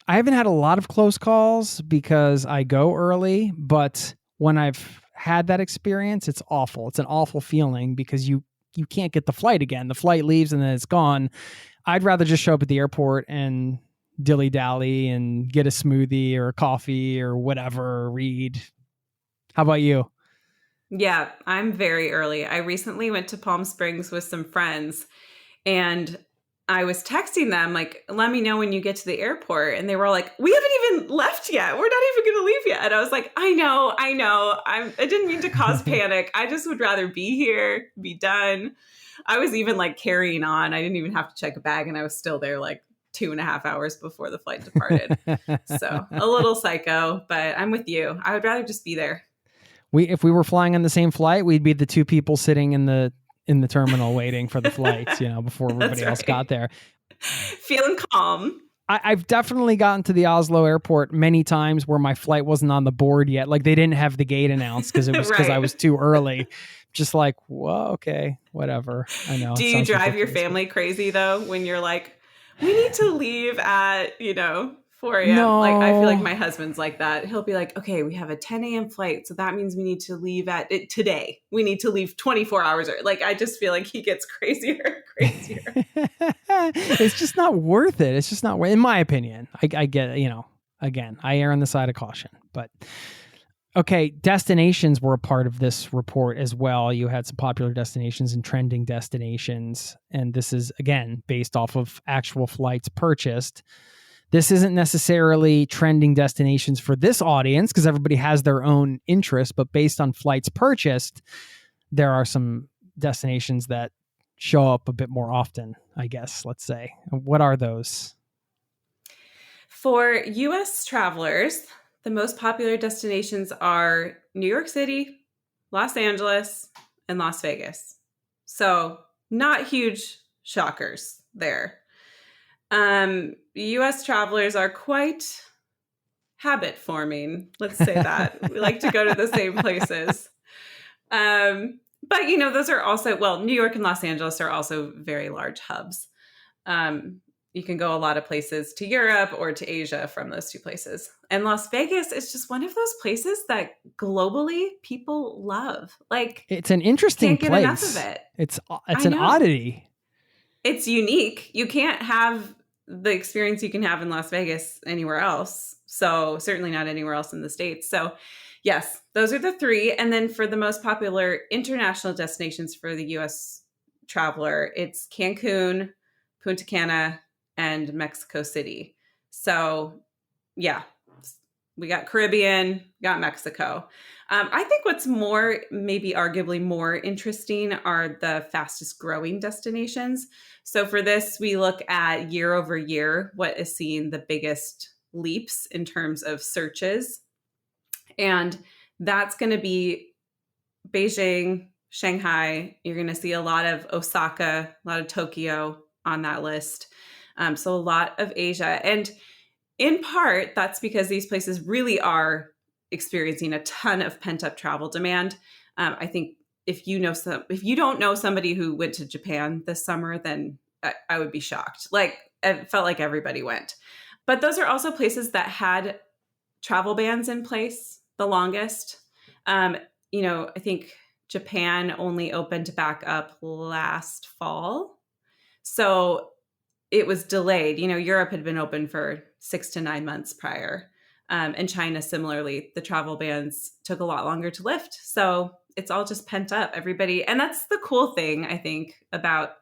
I haven't had a lot of close calls because I go early, but when I've had that experience, it's awful. It's an awful feeling because you can't get the flight again. The flight leaves and then it's gone. I'd rather just show up at the airport and dilly-dally and get a smoothie or a coffee or whatever, read. How about you? Yeah, I'm very early. I recently went to Palm Springs with some friends and I was texting them like, let me know when you get to the airport. And they were all like, we haven't even left yet. We're not even going to leave yet. And I was like, I know. I didn't mean to cause panic. I just would rather be here, be done. I was even like carrying on. I didn't even have to check a bag. And I was still there like 2.5 hours before the flight departed. So a little psycho, but I'm with you. I would rather just be there. If we were flying on the same flight, we'd be the two people sitting in the terminal waiting for the flights, before everybody else got there. Feeling calm. I've definitely gotten to the Oslo airport many times where my flight wasn't on the board yet. Like they didn't have the gate announced because it was because I was too early. Just like, whoa, okay, whatever. I know. Do you drive your family crazy though when you're like, we need to leave at, 4 a.m. No. Like, I feel like my husband's like that. He'll be like, okay, we have a 10 a.m. flight. So that means we need to leave today. We need to leave 24 hours early. Like, I just feel like he gets crazier and crazier. It's just not worth it. It's just not worth it, in my opinion. I get, again, I err on the side of caution. But, okay, destinations were a part of this report as well. You had some popular destinations and trending destinations. And this is, again, based off of actual flights purchased. This isn't necessarily trending destinations for this audience because everybody has their own interest, but based on flights purchased, there are some destinations that show up a bit more often, I guess, let's say. What are those? For U.S. travelers, the most popular destinations are New York City, Los Angeles, and Las Vegas. So not huge shockers there. U.S. travelers are quite habit forming. Let's say that. We like to go to the same places. But, those are also, New York and Los Angeles are also very large hubs. You can go a lot of places to Europe or to Asia from those two places. And Las Vegas is just one of those places that globally people love. Like, it's an interesting can't place. get enough of it. It's an oddity. it's unique. You can't have the experience you can have in Las Vegas anywhere else. So certainly not anywhere else in the States. So yes, those are the three. And then for the most popular international destinations for the US traveler, it's Cancun, Punta Cana, and Mexico City. So yeah, we got Caribbean, got Mexico. I think what's more, maybe arguably more interesting are the fastest growing destinations. So for this, we look at year over year, what is seeing the biggest leaps in terms of searches. And that's going to be Beijing, Shanghai. You're going to see a lot of Osaka, a lot of Tokyo on that list. So a lot of Asia. And in part, that's because these places really are experiencing a ton of pent-up travel demand. I think if you don't know somebody who went to Japan this summer, then I would be shocked. Like, it felt like everybody went. But those are also places that had travel bans in place the longest. I think Japan only opened back up last fall. So it was delayed. Europe had been open for 6 to 9 months prior. And China, similarly, the travel bans took a lot longer to lift. So it's all just pent up, everybody. And that's the cool thing, I think, about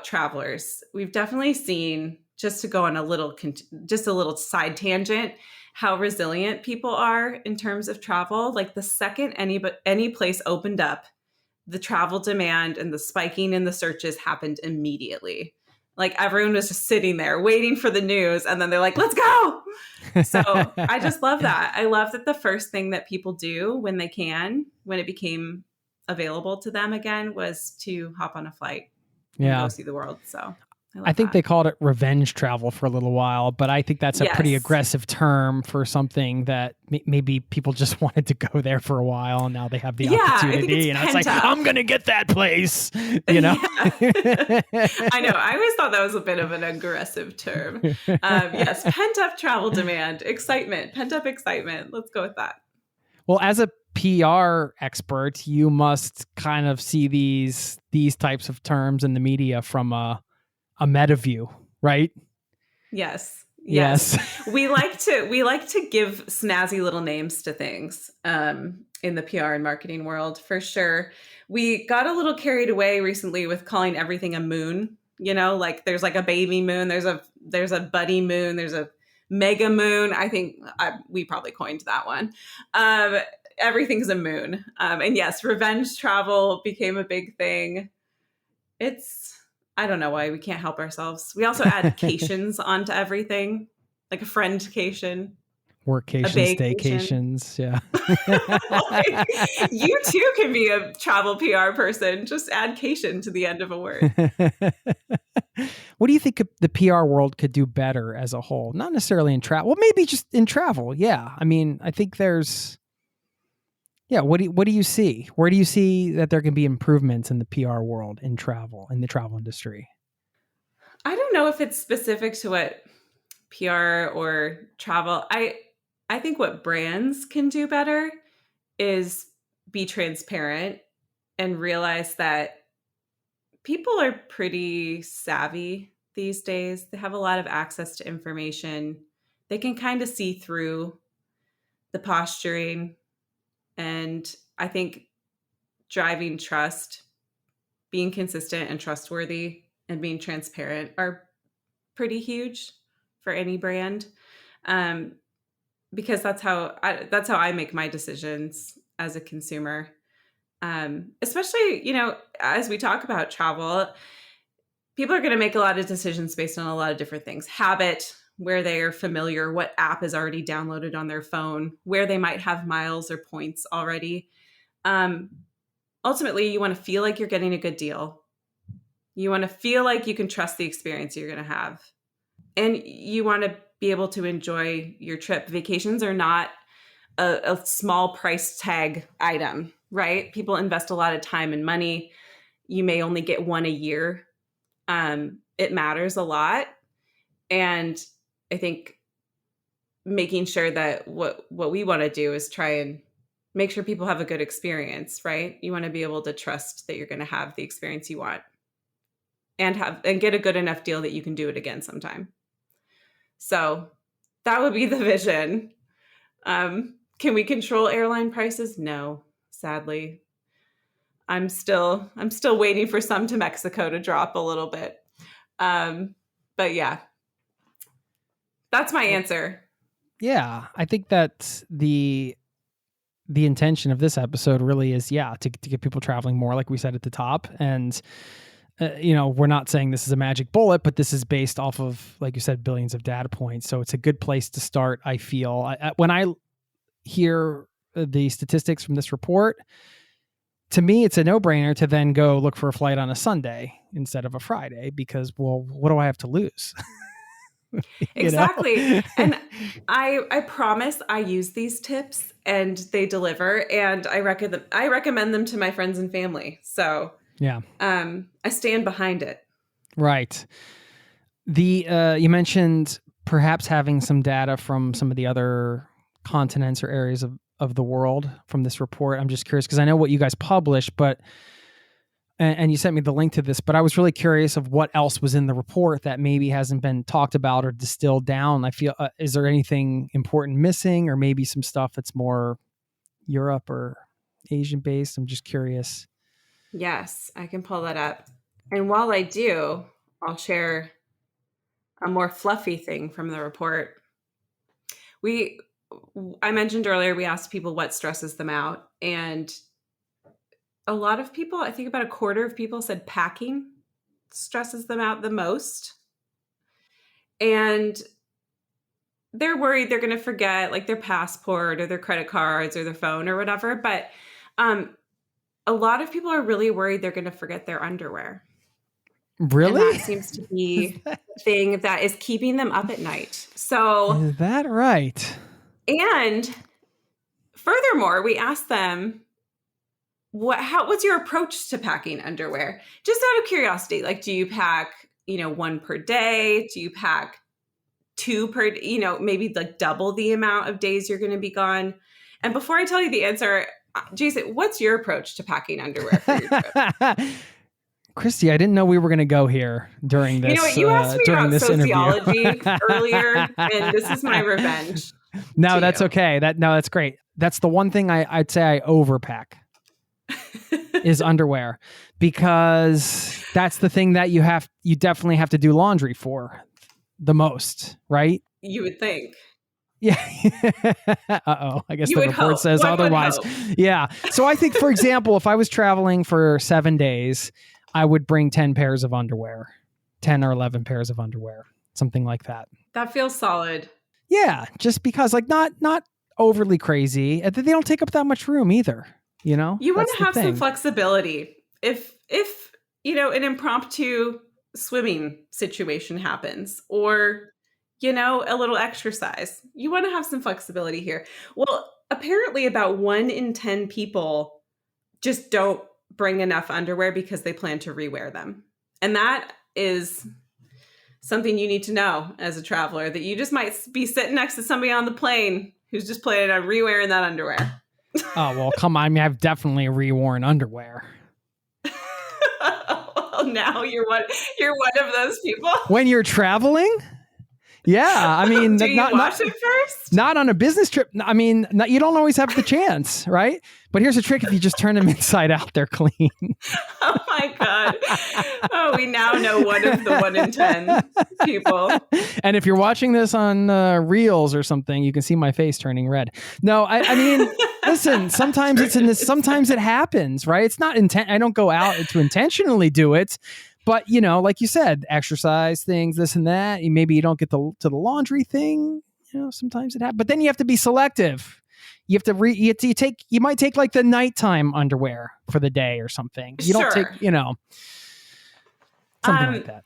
travelers. We've definitely seen, just to go on a little side tangent, how resilient people are in terms of travel. Like the second any place opened up, the travel demand and the spiking in the searches happened immediately. Like everyone was just sitting there waiting for the news, and then they're like, let's go. So I just love that. I love that the first thing that people do when it became available to them again, was to hop on a flight and go see the world. So I think they called it revenge travel for a little while, but I think that's a pretty aggressive term for something that maybe people just wanted to go there for a while, and now they have the opportunity. And it's like, I'm going to get that place, I know. I always thought that was a bit of an aggressive term. Yes, pent up travel demand, excitement, pent up excitement. Let's go with that. Well, as a PR expert, you must kind of see these types of terms in the media from a meta view, right? Yes. We like to give snazzy little names to things in the PR and marketing world, for sure. We got a little carried away recently with calling everything a moon. Like there's like a baby moon, there's a buddy moon, there's a mega moon. I think we probably coined that one. Everything's a moon. And yes, revenge travel became a big thing. I don't know why we can't help ourselves. We also add cations onto everything, like a friendcation. Workcations, staycations, yeah. Like, you too can be a travel PR person. Just add cation to the end of a word. What do you think the PR world could do better as a whole? Not necessarily in travel. Well, maybe just in travel. Yeah. I mean, I think there's... Yeah, what do you see? Where do you see that there can be improvements in the PR world, in travel, in the travel industry? I don't know if it's specific to what PR or travel. I think what brands can do better is be transparent and realize that people are pretty savvy these days. They have a lot of access to information. They can kind of see through the posturing. And I think driving trust, being consistent and trustworthy, and being transparent are pretty huge for any brand, because that's how I make my decisions as a consumer. Especially, as we talk about travel, people are going to make a lot of decisions based on a lot of different things: habit, where they are familiar, what app is already downloaded on their phone, where they might have miles or points already. Ultimately, you want to feel like you're getting a good deal. You want to feel like you can trust the experience you're going to have. And you want to be able to enjoy your trip. Vacations are not a small price tag item, right? People invest a lot of time and money. You may only get one a year. It matters a lot. And I think making sure that what we want to do is try and make sure people have a good experience, right? You want to be able to trust that you're going to have the experience you want. and get a good enough deal that you can do it again sometime. So that would be the vision. Can we control airline prices? No, sadly. I'm still waiting for some to Mexico to drop a little bit. But yeah, that's my answer. Yeah, I think that the intention of this episode really is, to get people traveling more, like we said at the top. And, we're not saying this is a magic bullet, but this is based off of, like you said, billions of data points. So it's a good place to start, I feel. When I hear the statistics from this report, to me, it's a no-brainer to then go look for a flight on a Sunday instead of a Friday, because, well, what do I have to lose? Exactly. And I promise I use these tips and they deliver, and I recommend them to my friends and family. So yeah, I stand behind it. Right. You mentioned perhaps having some data from some of the other continents or areas of the world from this report. I'm just curious because I know what you guys published, but and you sent me the link to this, but I was really curious of what else was in the report that maybe hasn't been talked about or distilled down. I feel, is there anything important missing, or maybe some stuff that's more Europe or Asian based? I'm just curious. Yes, I can pull that up. And while I do, I'll share a more fluffy thing from the report. I mentioned earlier, we asked people what stresses them out, and a lot of people, I think about a quarter of people, said packing stresses them out the most. And they're worried they're going to forget like their passport or their credit cards or their phone or whatever. But a lot of people are really worried they're going to forget their underwear. Really? And that seems to be the thing that is keeping them up at night. So is that right? And furthermore, we asked them, what's your approach to packing underwear? Just out of curiosity, like, do you pack, one per day? Do you pack 2 per, maybe like double the amount of days you're going to be gone? And before I tell you the answer, Jason, what's your approach to packing underwear for your trip? Christy, I didn't know we were going to go here during this. You asked me about sociology interview. earlier, and this is my revenge. No, that's okay. That's great. That's the one thing I'd say I overpack. Is underwear, because that's the thing that you definitely have to do laundry for the most, right? You would think. Yeah. Uh-oh. I guess you the report says otherwise. Yeah. So I think, for example, if I was traveling for 7 days, I would bring 10 pairs of underwear, 10 or 11 pairs of underwear, something like that. That feels solid. Yeah. Just because, like, not overly crazy. They don't take up that much room either. You want to have some flexibility. If an impromptu swimming situation happens, or, a little exercise, you want to have some flexibility here. Well, apparently about 1 in 10 people just don't bring enough underwear because they plan to rewear them. And that is something you need to know as a traveler, that you just might be sitting next to somebody on the plane who's just planning on rewearing that underwear. Oh, well, come on. I mean, I've definitely reworn underwear. Well, now you're one of those people. When you're traveling? Yeah, I mean, do you wash it first? Not on a business trip. I mean, you don't always have the chance, right? But here's a trick: if you just turn them inside out, they're clean. Oh my God! Oh, we now know one of the 1 in 10 people. And if you're watching this on Reels or something, you can see my face turning red. No, I mean, listen. Sometimes sometimes it happens, right? It's not intent. I don't go out to intentionally do it. But, like you said, exercise things, this and that. Maybe you don't get to the laundry thing. Sometimes it happens. But then you have to be selective. You have to you might take like the nighttime underwear for the day or something. You don't take, something like that.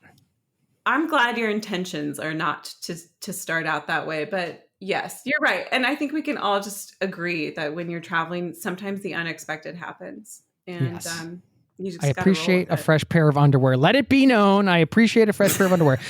I'm glad your intentions are not to start out that way. But yes, you're right. And I think we can all just agree that when you're traveling, sometimes the unexpected happens. And yes. I appreciate a fresh pair of underwear. Let it be known, I appreciate a fresh pair of underwear.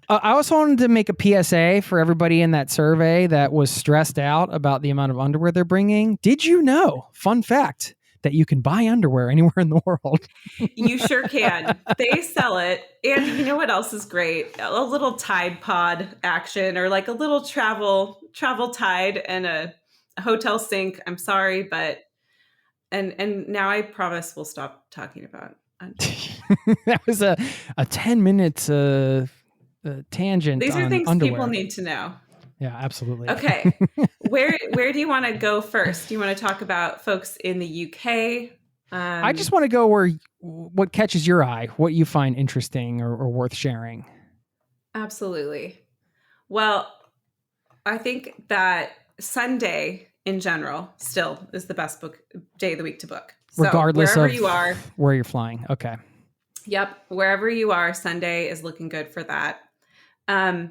I also wanted to make a PSA for everybody in that survey that was stressed out about the amount of underwear they're bringing. Did you know, fun fact, that you can buy underwear anywhere in the world. You sure can. They sell it. And you know what else is great? A little Tide Pod action, or like a little travel Tide and a hotel sink. I'm sorry, but and now I promise we'll stop talking about That was a 10-minute tangent. These are on things underwear. people need to know. Yeah, absolutely. Okay. Where do you want to go first? Do you want to talk about folks in the UK? I just want to go what catches your eye, what you find interesting or worth sharing. Absolutely. Well, I think that Sunday in general still is the best day of the week to book. So regardless wherever of you are, where you're flying. Okay. Yep. Wherever you are, Sunday is looking good for that. I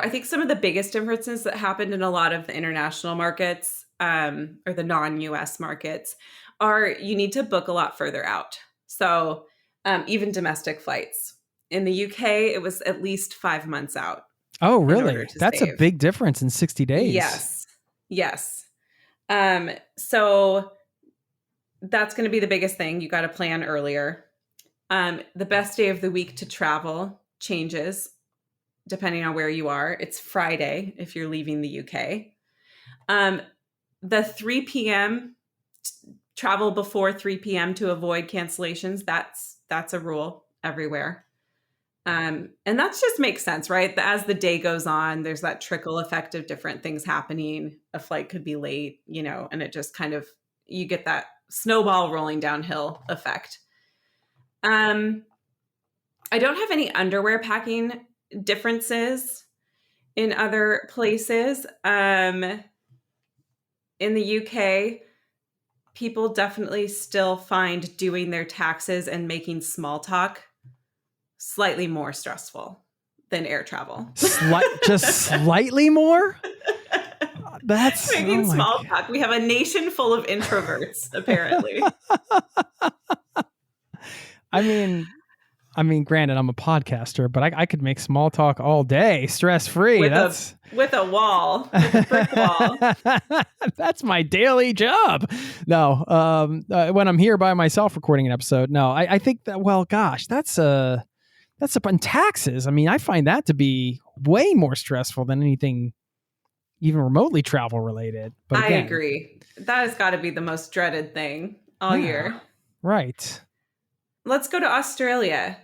think some of the biggest differences that happened in a lot of the international markets, or the non-US markets, are you need to book a lot further out. So even domestic flights. In the UK, it was at least 5 months out. Oh, really? That's a big difference in 60 days. Yes. So that's going to be the biggest thing. You got to plan earlier. The best day of the week to travel changes depending on where you are. It's Friday if you're leaving the UK. The 3 p.m. travel before 3 p.m. to avoid cancellations. That's a rule everywhere. And that just makes sense, right? As the day goes on, there's that trickle effect of different things happening. A flight could be late, and it just kind of, you get that snowball rolling downhill effect. I don't have any underwear packing differences in other places. In the UK, people definitely still find doing their taxes and making small talk slightly more stressful than air travel. Just slightly more? That's making small talk. We have a nation full of introverts, apparently. I mean, granted, I'm a podcaster, but I could make small talk all day, stress-free. With a wall, with a brick wall. That's my daily job. No, when I'm here by myself recording an episode, no, I think that, well, gosh, that's up on taxes. I mean, I find that to be way more stressful than anything even remotely travel related. But again, I agree. That has got to be the most dreaded thing all year. Right. Let's go to Australia.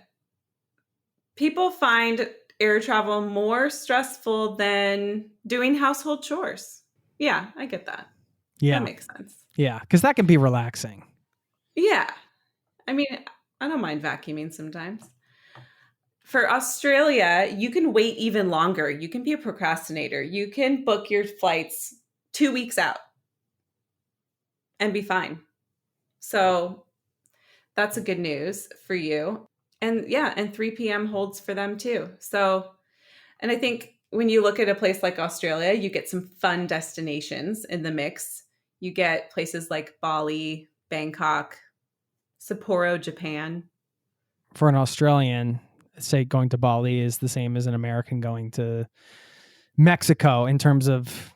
People find air travel more stressful than doing household chores. Yeah, I get that. Yeah. That makes sense. Yeah, because that can be relaxing. Yeah. I mean, I don't mind vacuuming sometimes. For Australia, you can wait even longer. You can be a procrastinator. You can book your flights 2 weeks out and be fine. So that's a good news for you. And 3 p.m. holds for them too. So, and I think when you look at a place like Australia, you get some fun destinations in the mix. You get places like Bali, Bangkok, Sapporo, Japan. For an Australian, say going to Bali is the same as an American going to Mexico in terms of,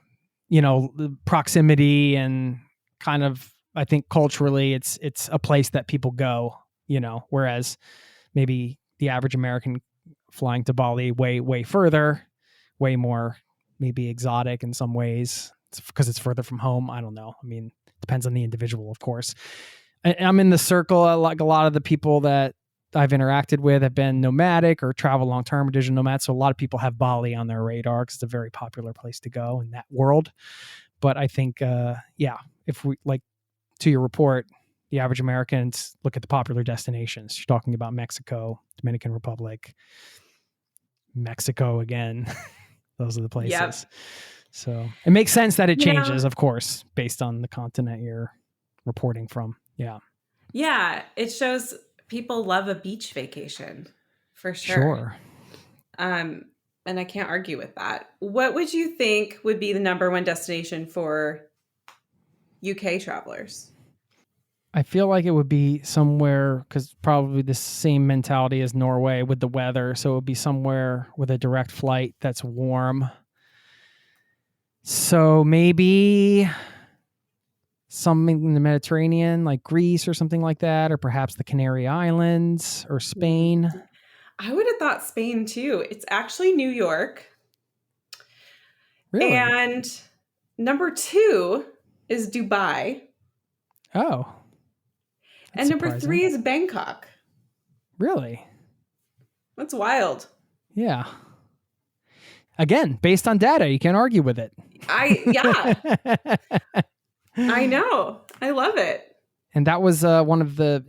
the proximity and kind of, I think culturally it's a place that people go, whereas maybe the average American flying to Bali way further, way more maybe exotic in some ways. It's because it's further from home. I don't know. I mean, it depends on the individual, of course. I'm in the circle, like a lot of the people that I've interacted with have been nomadic or travel long-term or digital nomads. So a lot of people have Bali on their radar because it's a very popular place to go in that world. But I think, if we, like, to your report, the average Americans look at the popular destinations. You're talking about Mexico, Dominican Republic, Mexico again. Those are the places. Yep. So it makes sense that it changes, of course, based on the continent you're reporting from. Yeah. Yeah. It shows people love a beach vacation for sure. And I can't argue with that. What would you think would be the number one destination for UK travelers? I feel like it would be somewhere, because probably the same mentality as Norway with the weather. So it would be somewhere with a direct flight that's warm. So maybe something in the Mediterranean, like Greece or something like that, or perhaps the Canary Islands or Spain? I would have thought Spain too. It's actually New York. Really? And number 2 is Dubai. Oh. And number 3 is Bangkok. Really? That's wild. Yeah. Again, based on data, you can't argue with it. Yeah. I know. I love it. And that was one of the,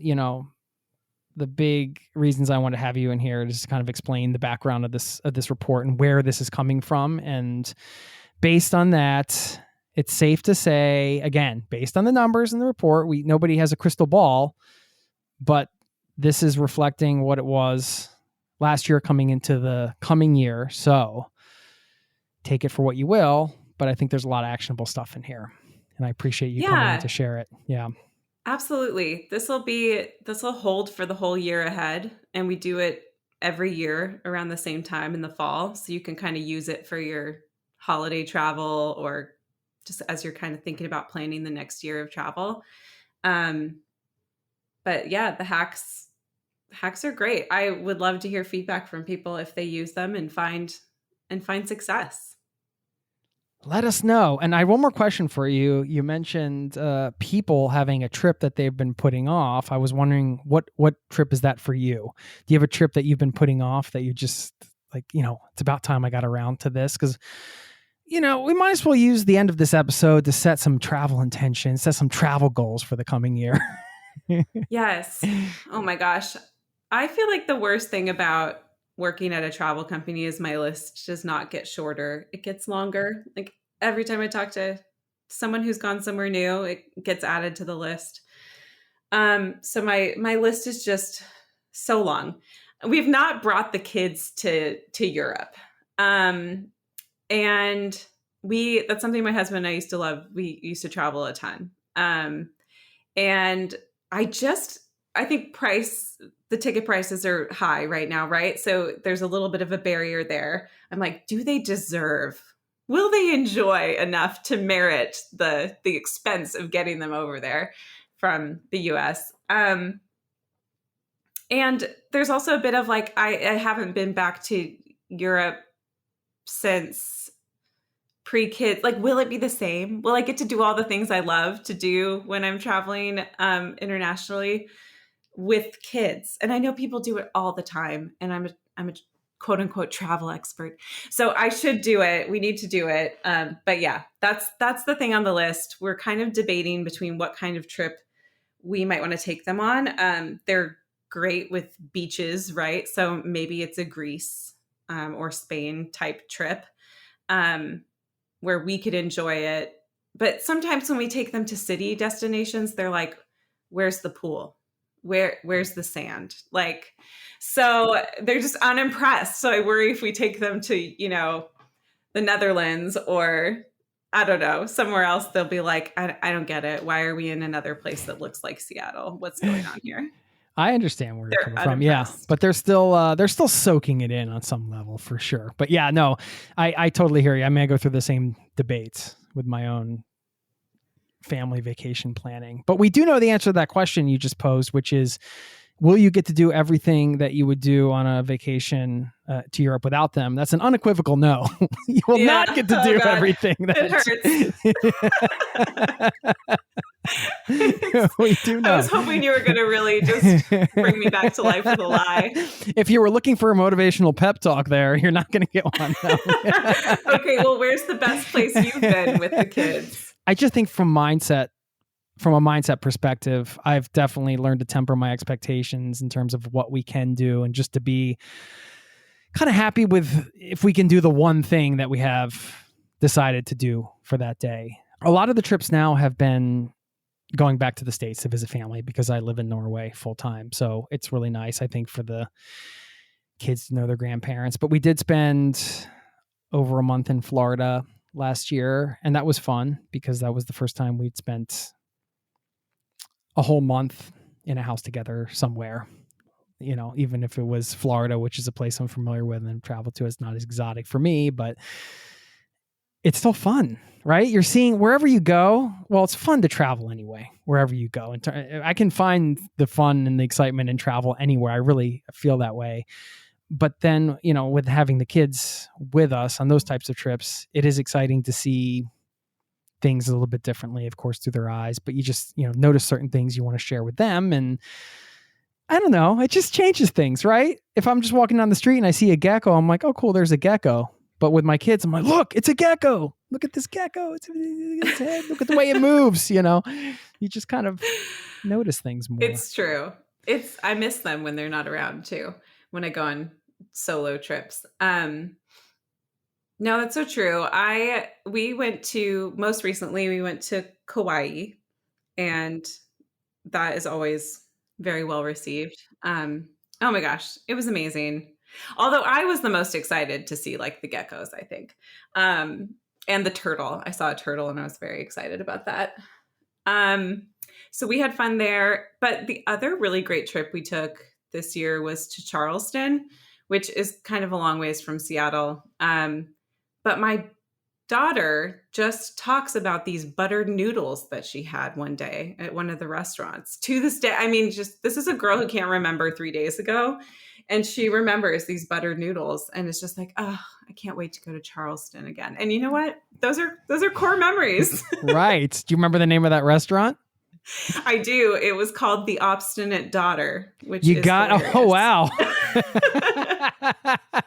the big reasons I want to have you in here, just to kind of explain the background of this report and where this is coming from. And based on that, it's safe to say, again, based on the numbers in the report, nobody has a crystal ball, but this is reflecting what it was last year coming into the coming year. So take it for what you will, but I think there's a lot of actionable stuff in here, and I appreciate you coming in to share it. Yeah. Absolutely. This will hold for the whole year ahead, and we do it every year around the same time in the fall. So you can kind of use it for your holiday travel or just as you're kind of thinking about planning the next year of travel. But yeah, the hacks are great. I would love to hear feedback from people if they use them and find success. Let us know. And I have one more question for you. You mentioned people having a trip that they've been putting off. I was wondering what trip is that for you? Do you have a trip that you've been putting off that you just like, it's about time I got around to this? Because, we might as well use the end of this episode to set some travel intentions, set some travel goals for the coming year. Yes. Oh my gosh. I feel like the worst thing about working at a travel company is my list does not get shorter. It gets longer. Like every time I talk to someone who's gone somewhere new, it gets added to the list. So my list is just so long. We've not brought the kids to Europe. And that's something my husband and I used to love. We used to travel a ton. And I think the ticket prices are high right now, right? So there's a little bit of a barrier there. I'm like, will they enjoy enough to merit the expense of getting them over there from the US? And there's also a bit of like, I haven't been back to Europe since pre-kid. Like, will it be the same? Will I get to do all the things I love to do when I'm traveling internationally with kids? And I know people do it all the time, and I'm a quote unquote travel expert, so I should do it. We need to do it. But yeah, that's the thing on the list. We're kind of debating between what kind of trip we might want to take them on. They're great with beaches, right? So maybe it's a Greece or Spain type trip where we could enjoy it. But sometimes when we take them to city destinations, they're like, where's the pool? Where's the sand? Like, so they're just unimpressed. So I worry if we take them to, the Netherlands or I don't know, somewhere else, they'll be like, I don't get it. Why are we in another place that looks like Seattle? What's going on here? I understand where you're coming from. Yeah. But they're still soaking it in on some level for sure. But yeah, no, I totally hear you. I mean, I go through the same debates with my own family vacation planning, but we do know the answer to that question you just posed, which is, will you get to do everything that you would do on a vacation to Europe without them? That's an unequivocal no. You will not get to do everything. It hurts. We do know. I was hoping you were going to really just bring me back to life with a lie. If you were looking for a motivational pep talk there, you're not going to get one. No. Okay, well, where's the best place you've been with the kids? I just think from a mindset perspective, I've definitely learned to temper my expectations in terms of what we can do, and just to be kind of happy with if we can do the one thing that we have decided to do for that day. A lot of the trips now have been going back to the States to visit family because I live in Norway full time. So it's really nice, I think, for the kids to know their grandparents. But we did spend over a month in Florida last year, and that was fun because that was the first time we'd spent a whole month in a house together somewhere, even if it was Florida, which is a place I'm familiar with and traveled to. It's not as exotic for me, but it's still fun, right? You're seeing wherever you go. Well, it's fun to travel anyway, wherever you go. And I can find the fun and the excitement in travel anywhere. I really feel that way. But then, with having the kids with us on those types of trips, it is exciting to see things a little bit differently, of course, through their eyes. But you just, notice certain things you want to share with them. And I don't know, it just changes things, right? If I'm just walking down the street and I see a gecko, I'm like, oh, cool, there's a gecko. But with my kids, I'm like, look, it's a gecko. Look at this gecko. It's its head. Look at the way it moves. You just kind of notice things more. It's true. I miss them when they're not around too, when I go on solo trips. No, that's so true. Most recently we went to Kauai, and that is always very well received. Oh my gosh, it was amazing. Although I was the most excited to see like the geckos, I think. And the turtle. I saw a turtle and I was very excited about that. So we had fun there. But the other really great trip we took this year was to Charleston, which is kind of a long ways from Seattle. But my daughter just talks about these buttered noodles that she had one day at one of the restaurants. To this day, I mean, this is a girl who can't remember 3 days ago. And she remembers these buttered noodles, and it's just like, oh, I can't wait to go to Charleston again. And you know what? Those are core memories. Right. Do you remember the name of that restaurant? I do. It was called The Obstinate Daughter, which you is got. hilarious. Oh wow.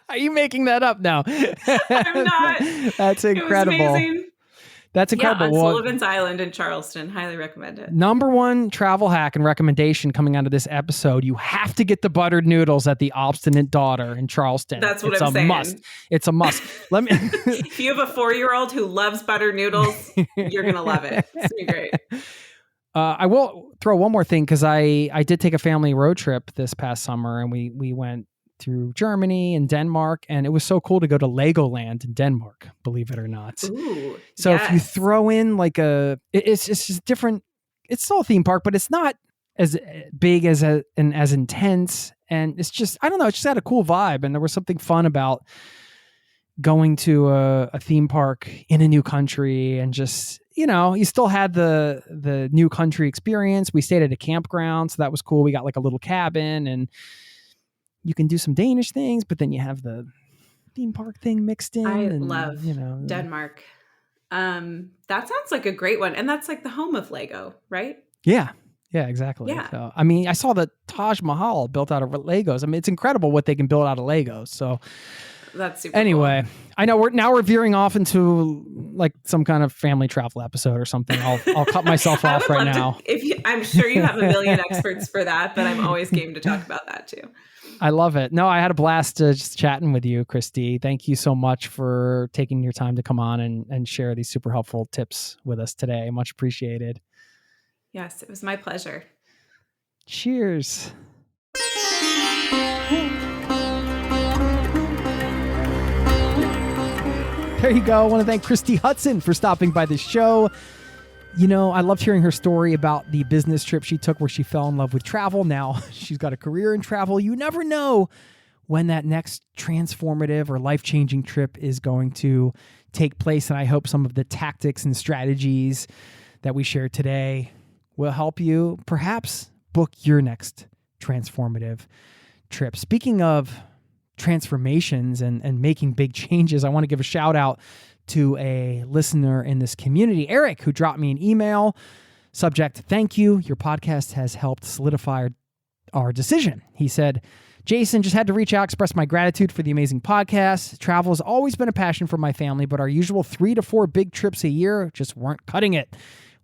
Are you making that up now? I'm not. That's incredible. It was amazing. That's incredible. Yeah, on Sullivan's Island in Charleston. Highly recommend it. Number one travel hack and recommendation coming out of this episode: you have to get the buttered noodles at the Obstinate Daughter in Charleston. That's what it's I'm a saying. Must. It's a must. Let me. If you have a 4-year-old who loves buttered noodles, you're gonna love it. It's gonna be great. I will throw one more thing, because I did take a family road trip this past summer, and we went through Germany and Denmark, and it was so cool to go to Legoland in Denmark, believe it or not. Ooh, so yes. If you throw in like it's just different. It's still a theme park, but it's not as big and as intense. And it's just, I don't know, it just had a cool vibe. And there was something fun about going to a theme park in a new country, and just, you still had the new country experience. We stayed at a campground, so that was cool. We got like a little cabin, and you can do some Danish things, but then you have the theme park thing mixed in. I love Denmark. That sounds like a great one. And that's like the home of Lego, right? Yeah. Yeah, exactly. Yeah. So, I mean, I saw the Taj Mahal built out of Legos. I mean, it's incredible what they can build out of Legos. So that's super anyway, cool. I know we're veering off into like some kind of family travel episode or something. I'll cut myself off right now. I'm sure you have a million experts for that, but I'm always game to talk about that too. I love it. No, I had a blast just chatting with you, Christie. Thank you so much for taking your time to come on and share these super helpful tips with us today. Much appreciated. Yes, it was my pleasure. Cheers. There you go. I want to thank Christie Hudson for stopping by the show. I loved hearing her story about the business trip she took where she fell in love with travel. Now she's got a career in travel. You never know when that next transformative or life-changing trip is going to take place. And I hope some of the tactics and strategies that we shared today will help you perhaps book your next transformative trip. Speaking of transformations and making big changes, I want to give a shout out to a listener in this community, Eric, who dropped me an email. Subject, thank you. Your podcast has helped solidify our decision. He said, Jason, just had to reach out, express my gratitude for the amazing podcast. Travel has always been a passion for my family, but our usual 3 to 4 big trips a year just weren't cutting it.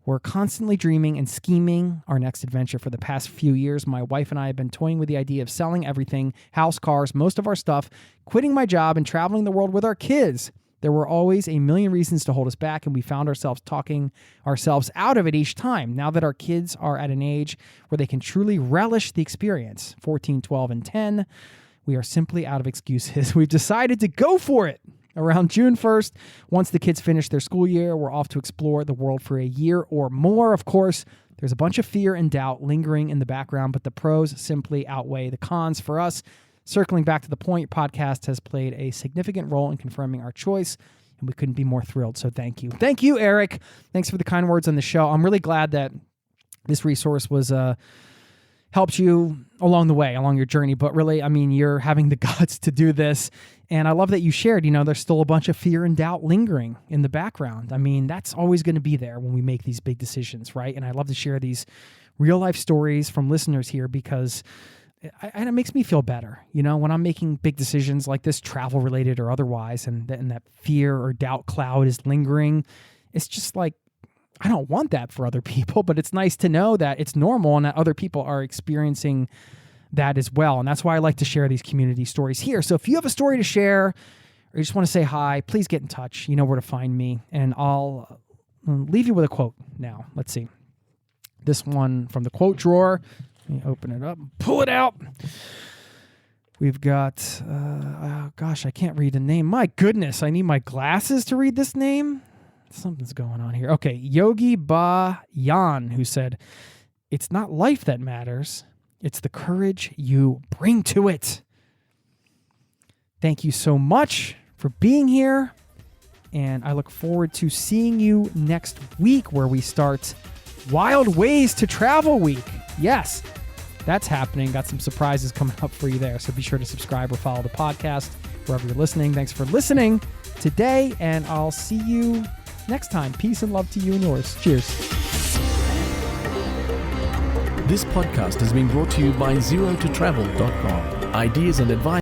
We're constantly dreaming and scheming our next adventure. For the past few years, my wife and I have been toying with the idea of selling everything, house, cars, most of our stuff, quitting my job and traveling the world with our kids. There were always a million reasons to hold us back, and we found ourselves talking ourselves out of it each time. Now that our kids are at an age where they can truly relish the experience, 14, 12, and 10, we are simply out of excuses. We've decided to go for it. Around June 1st, once the kids finish their school year, we're off to explore the world for a year or more. Of course, there's a bunch of fear and doubt lingering in the background, but the pros simply outweigh the cons for us. Circling back to the point, your podcast has played a significant role in confirming our choice, And we couldn't be more thrilled. So thank you. Thank you, Eric. Thanks for the kind words on the show. I'm really glad that this resource was helped you along the way, along your journey. But really, I mean, you're having the guts to do this. And I love that you shared, there's still a bunch of fear and doubt lingering in the background. I mean, that's always going to be there when we make these big decisions, right? And I love to share these real life stories from listeners here because it makes me feel better, when I'm making big decisions like this, travel related or otherwise, and that fear or doubt cloud is lingering. It's just like, I don't want that for other people, but it's nice to know that it's normal and that other people are experiencing that as well. And that's why I like to share these community stories here. So if you have a story to share or you just want to say hi, please get in touch. You know where to find me. And I'll leave you with a quote now. Let's see. This one from the quote drawer. Let me open it up and pull it out. We've got, I can't read the name. My goodness, I need my glasses to read this name. Something's going on here. Okay, Yogi Ba Yan, who said, "It's not life that matters. It's the courage you bring to it." Thank you so much for being here. And I look forward to seeing you next week where we start Wild Ways to Travel Week. Yes, that's happening. Got some surprises coming up for you there. So be sure to subscribe or follow the podcast wherever you're listening. Thanks for listening today, and I'll see you next time. Peace and love to you and yours. Cheers. This podcast has been brought to you by ZeroToTravel.com. Ideas and advice